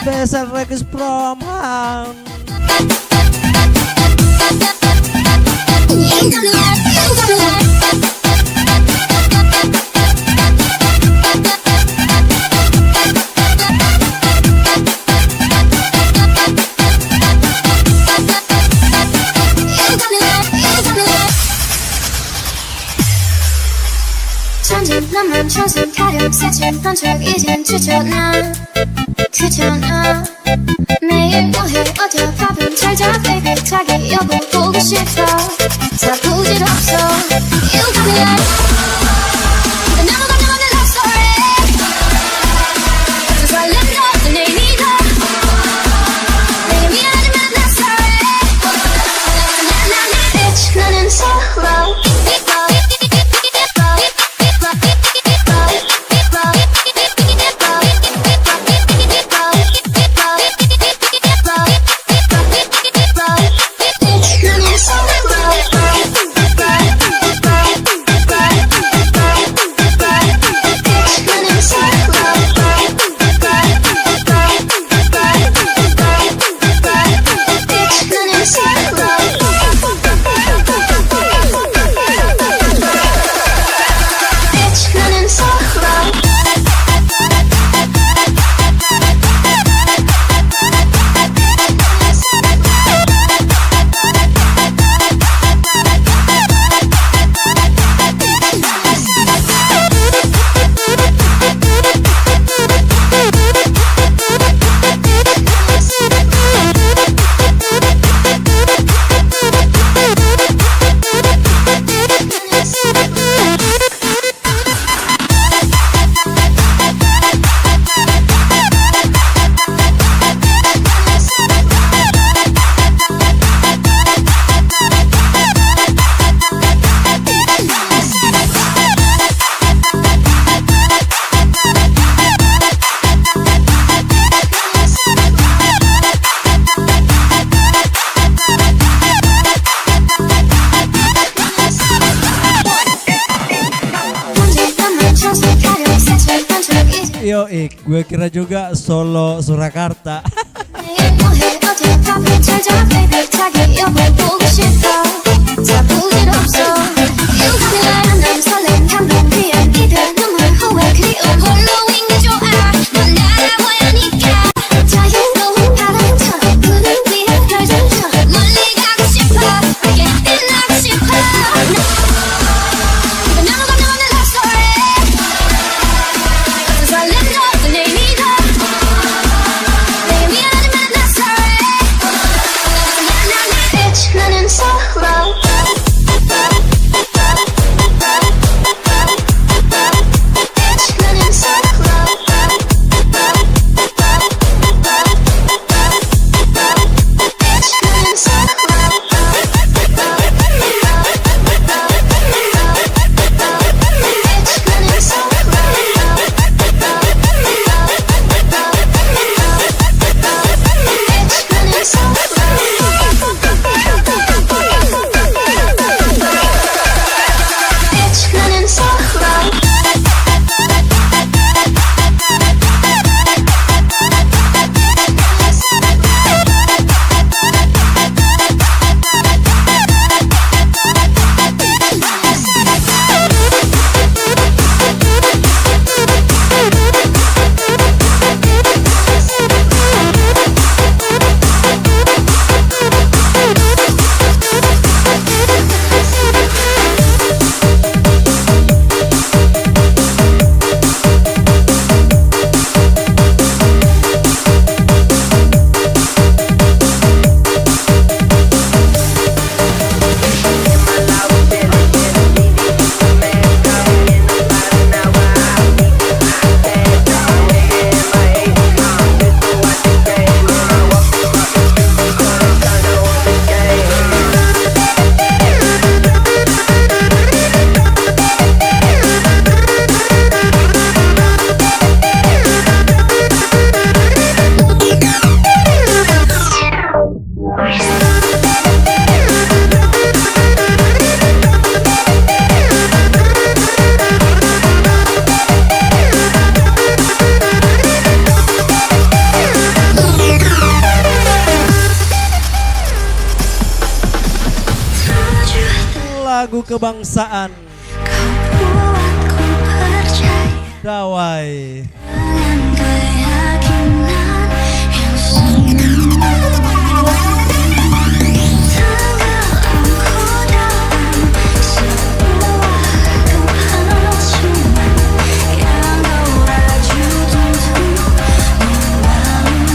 Special request from home. 천진난만 초승 가력 새침 한척 이젠 지쳤나 귀찮아 매일 뭐해 어제 밥은 잘자 baby 자기 여보 보고 싶어 다 부질없어 You got me like 난 아무것도 없는 love story 저 설렘도 내 니도 내게 미안하지만 not sorry 나는 bitch 나는 solo Yo, gue kira juga Solo Surakarta. 뭐해 어디에 카페 찾아 baby 자기 옆에 보고 싶어 다 부질없어 유감이 나는 난 설렘 감동 뒤에 이별 눈물 후회 그리움 홀로인 게 좋아 넌 알아봐야 하니까 자유로운 바람처럼 구름 위에 별들처럼 멀리 가고 싶어 알게 끝나고 싶어 이건 아무 감정 없는 love story 어떤 설렘도 어떤 의미도 내게 미안하지만 I'm not sorry Bitch 나는 solo Bitch 나는 solo Bitch 나는 Bitch 나는 Bitch 나는 Bitch 나는 solo Lagu kebangsaan buatku percaya Dawai. dengan keyakinan yang sempurna tenggelamku dalam sebuah kepalsuan yang kau rajut untuk membangun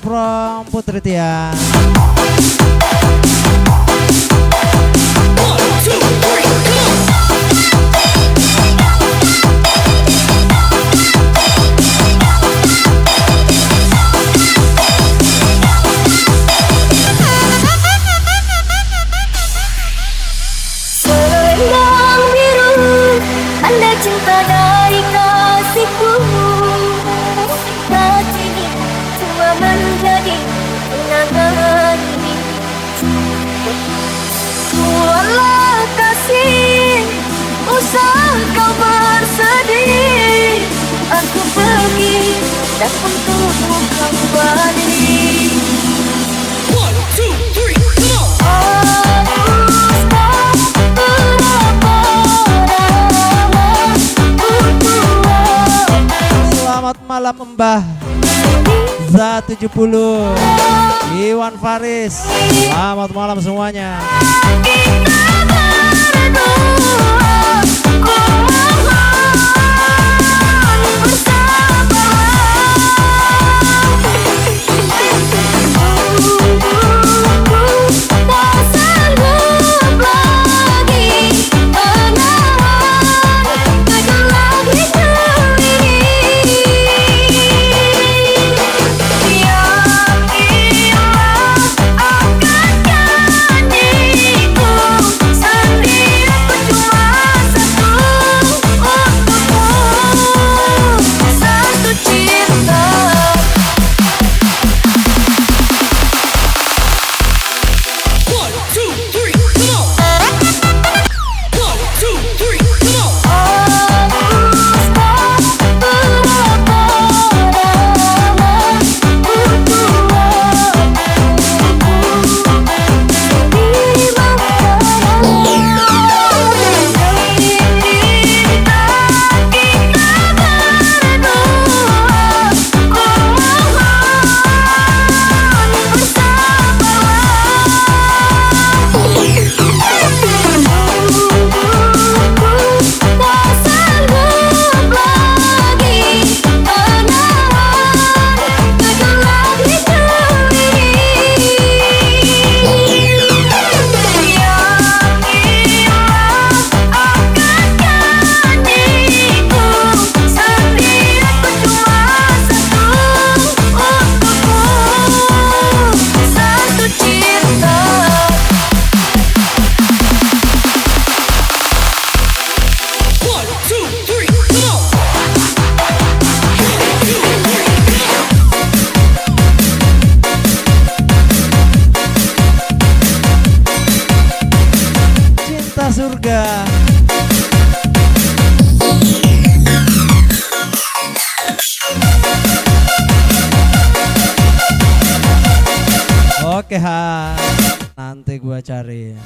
from Putri Tian. Selendang biru, tanda cinta dari kasihku. Hati ini cuma menjadi kenangan. Walau kasih, usah kau bersedih. Aku pergi dan untukmu kembali. Selamat malam Mbah Za 70 Iwan Faris. Selamat malam semuanya. Surga. Oke ha, nanti gua cari.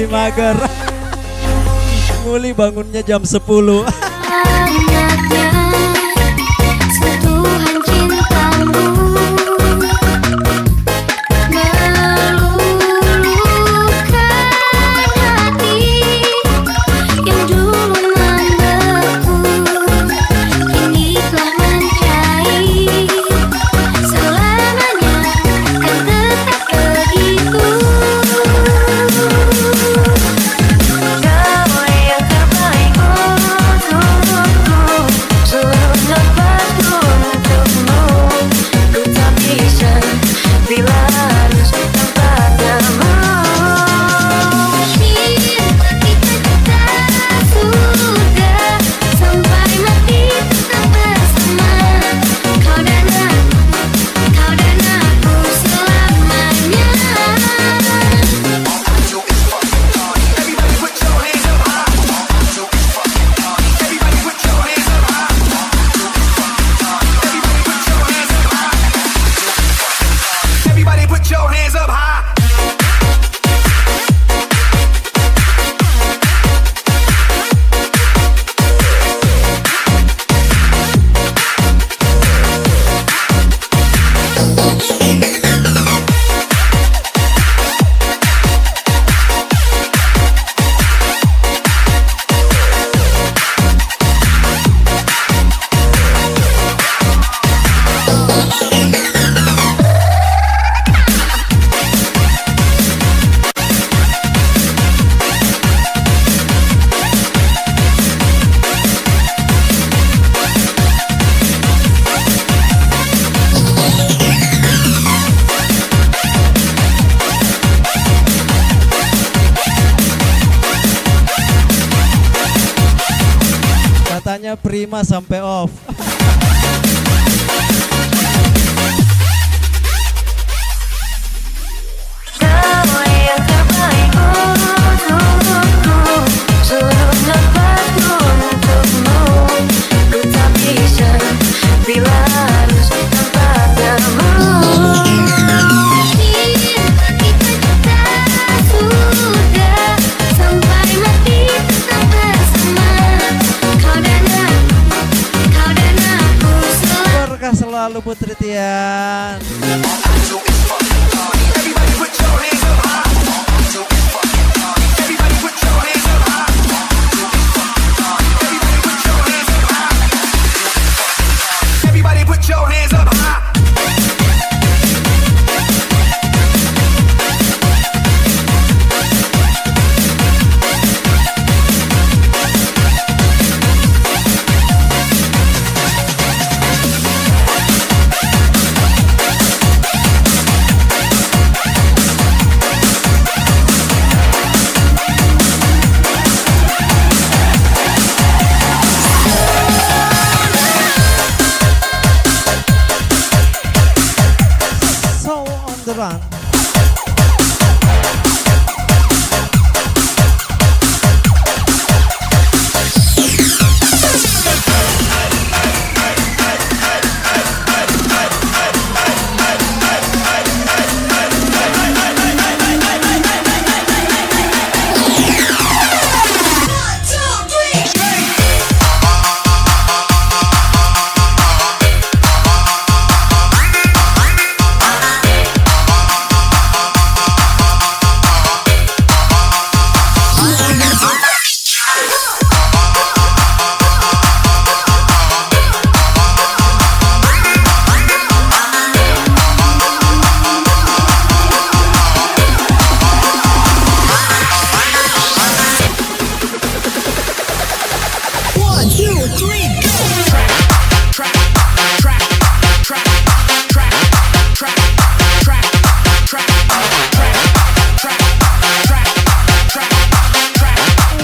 Mager. Muli bangunnya jam 10. Anaknya sentuhan cintamu meluluhkan hati yang dulu membeku, kini telah mencair selamanya kan tetap begitu. Kamu yang terbaik untukku. put your hands up high. Katanya prima sampai off. Kau yang terbaik untukku, seluruh nafasku untukmu. Ku tak bisa bila harus tanpa kamu. Kita sudah sampai mati tetap bersama. Kau dan aku Berkah selalu Putri Tian. Everybody put your hands up high. Everybody put your hands up high. Everybody put your hands up high. Everybody put your hands up high. So on the run.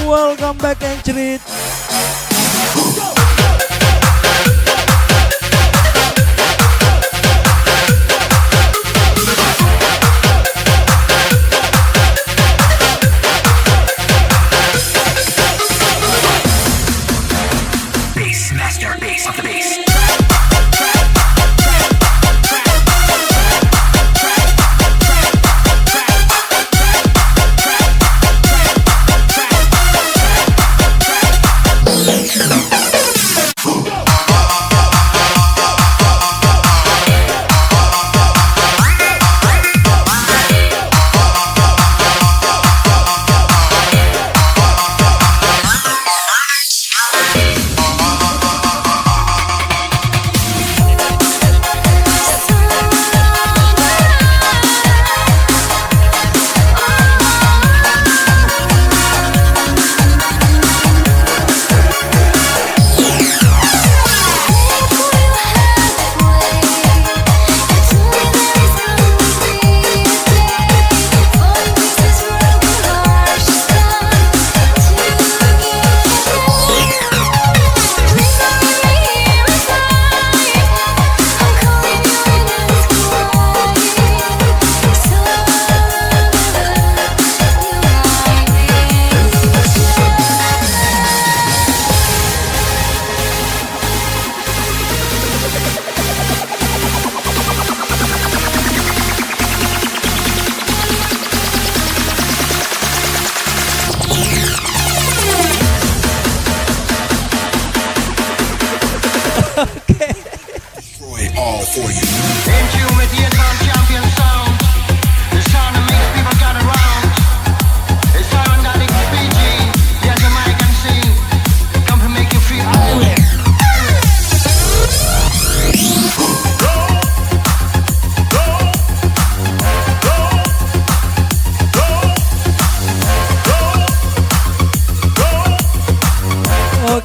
Welcome back and cerit. Bass master, bass of the bass.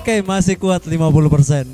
Oke, masih kuat 50%.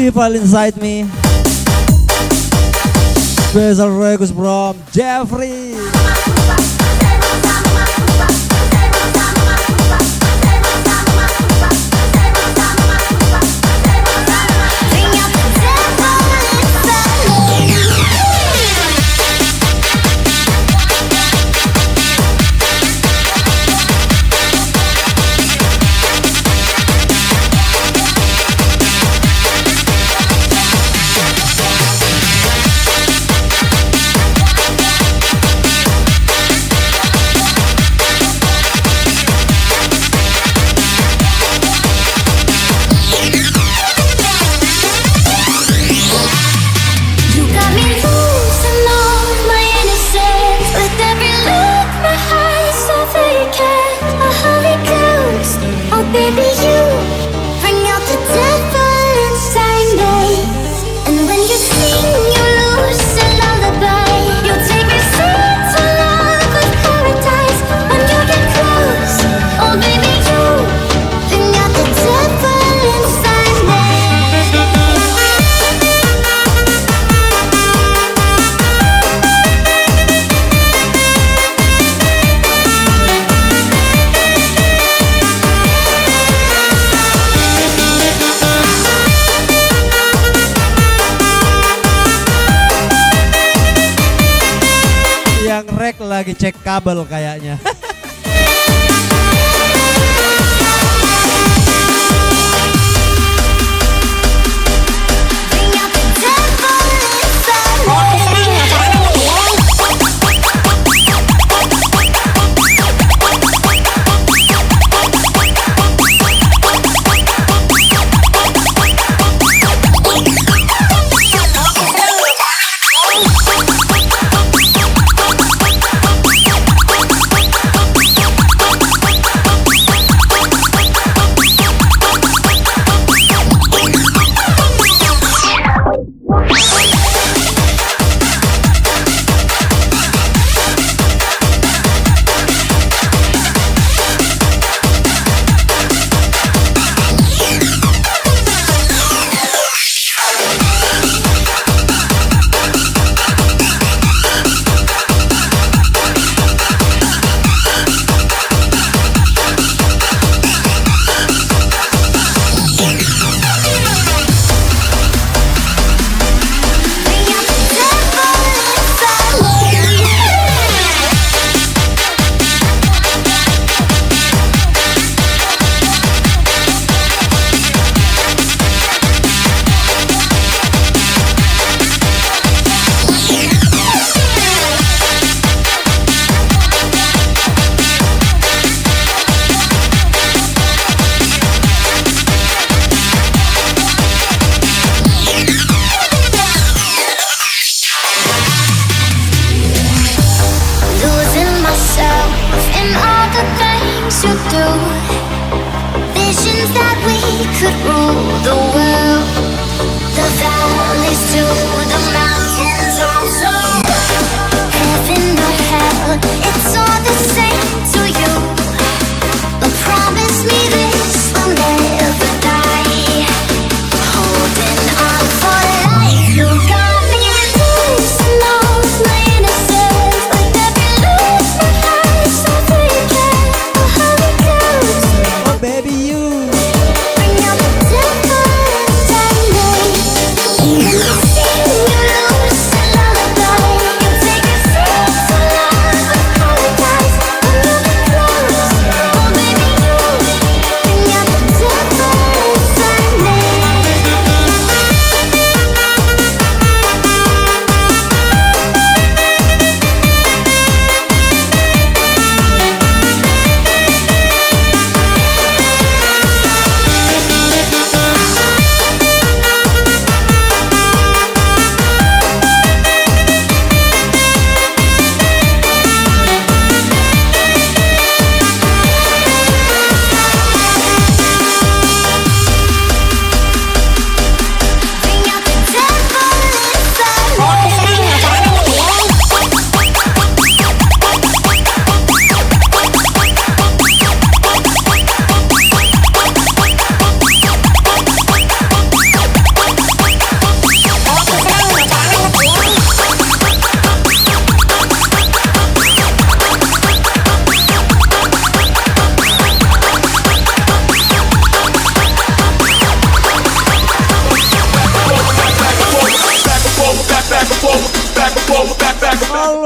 Devil Inside Me. Special request from Jeffrey. Lagi cek kabel kayaknya. Bring out the devil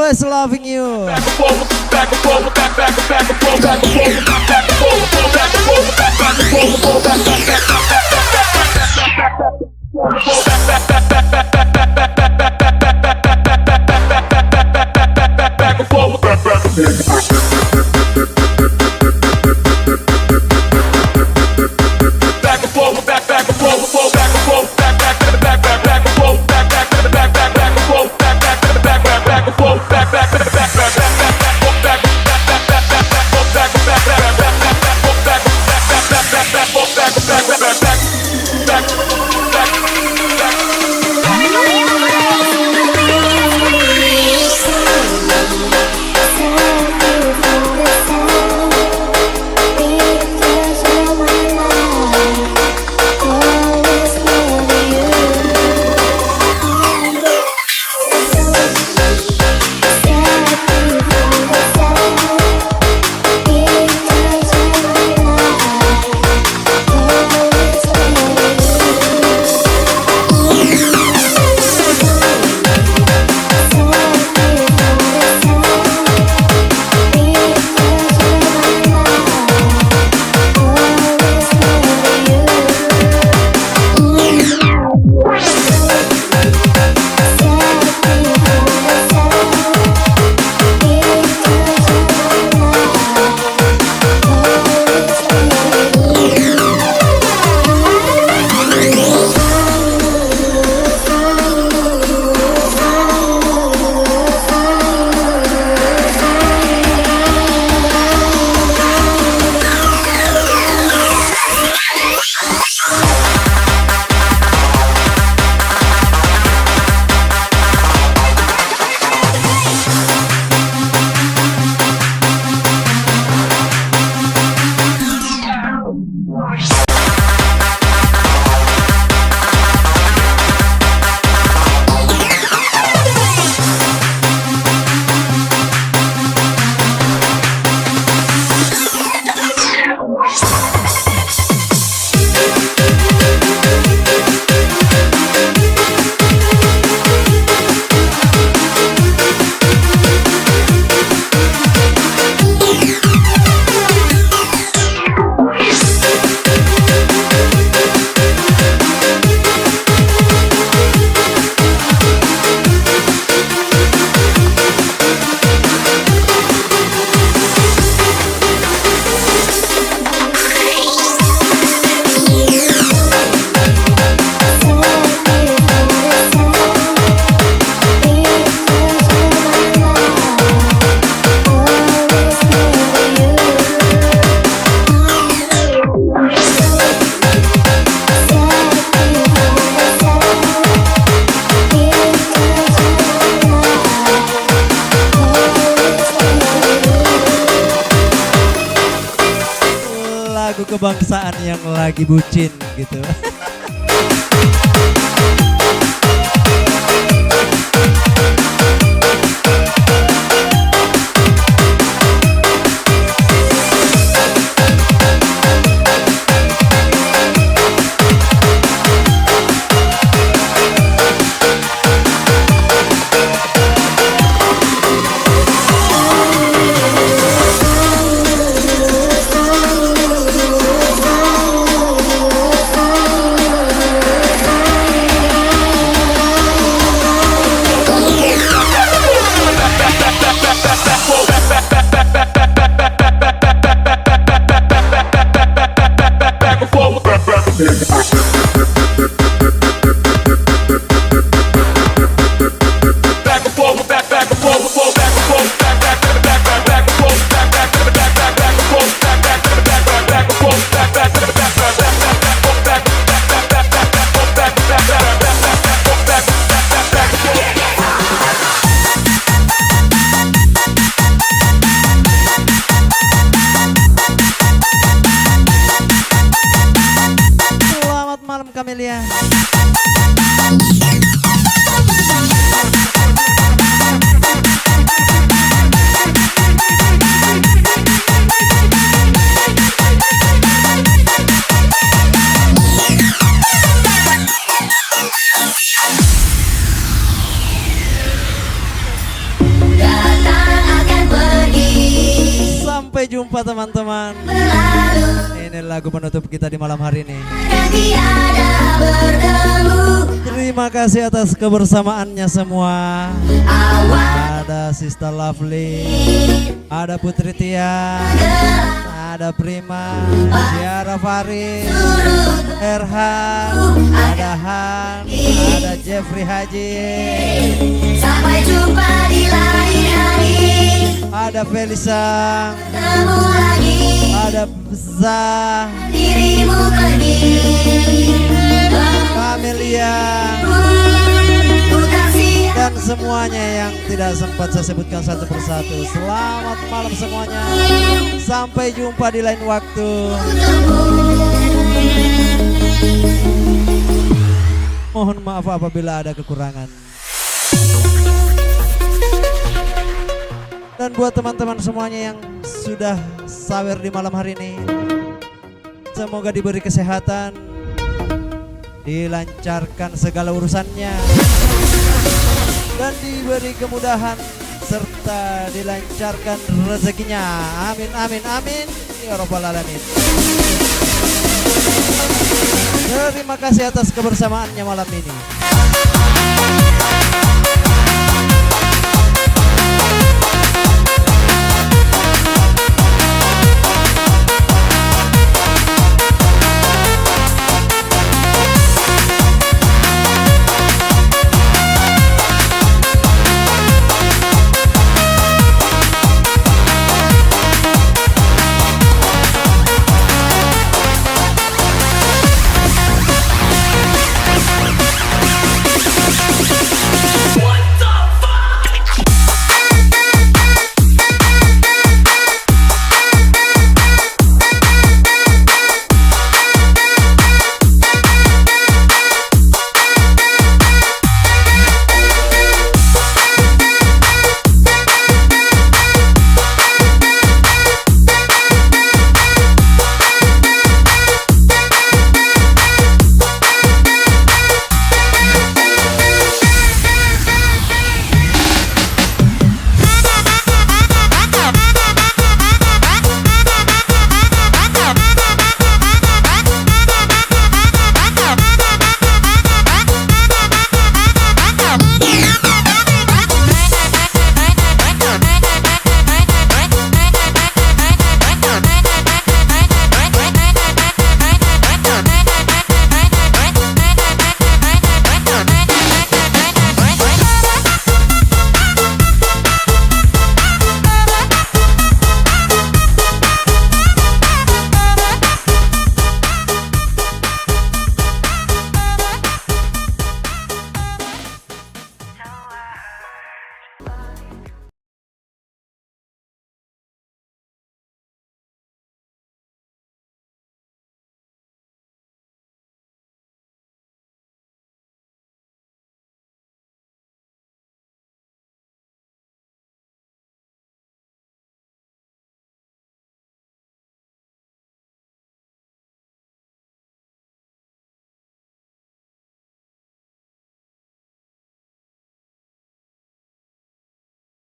always loving you. Lagu kebangsaan yang lagi bucin gitu. Camelia. jumpa teman-teman. Ini lagu penutup kita di malam hari ini. Terima kasih atas kebersamaannya semua. Ada Sista Lovely, ada Putri Tia, ada Prima, Tiara Farid, Erhan, ada Han, ada Jeffrey Haji, Sampai jumpa di lain hari. ada Felisa, Ketemu lagi. ada Zah, Dirimu pergi. Camelia, Ku kasih dan semuanya yang tidak sempat saya sebutkan satu persatu. Selamat malam semuanya. Sampai jumpa di lain waktu. Mohon maaf apabila ada kekurangan. Dan buat teman-teman semuanya yang sudah sawer di malam hari ini, semoga diberi kesehatan, dilancarkan segala urusannya, dan diberi kemudahan serta dilancarkan rezekinya. Amin amin amin ya rabbal alamin. Terima kasih atas kebersamaannya malam ini.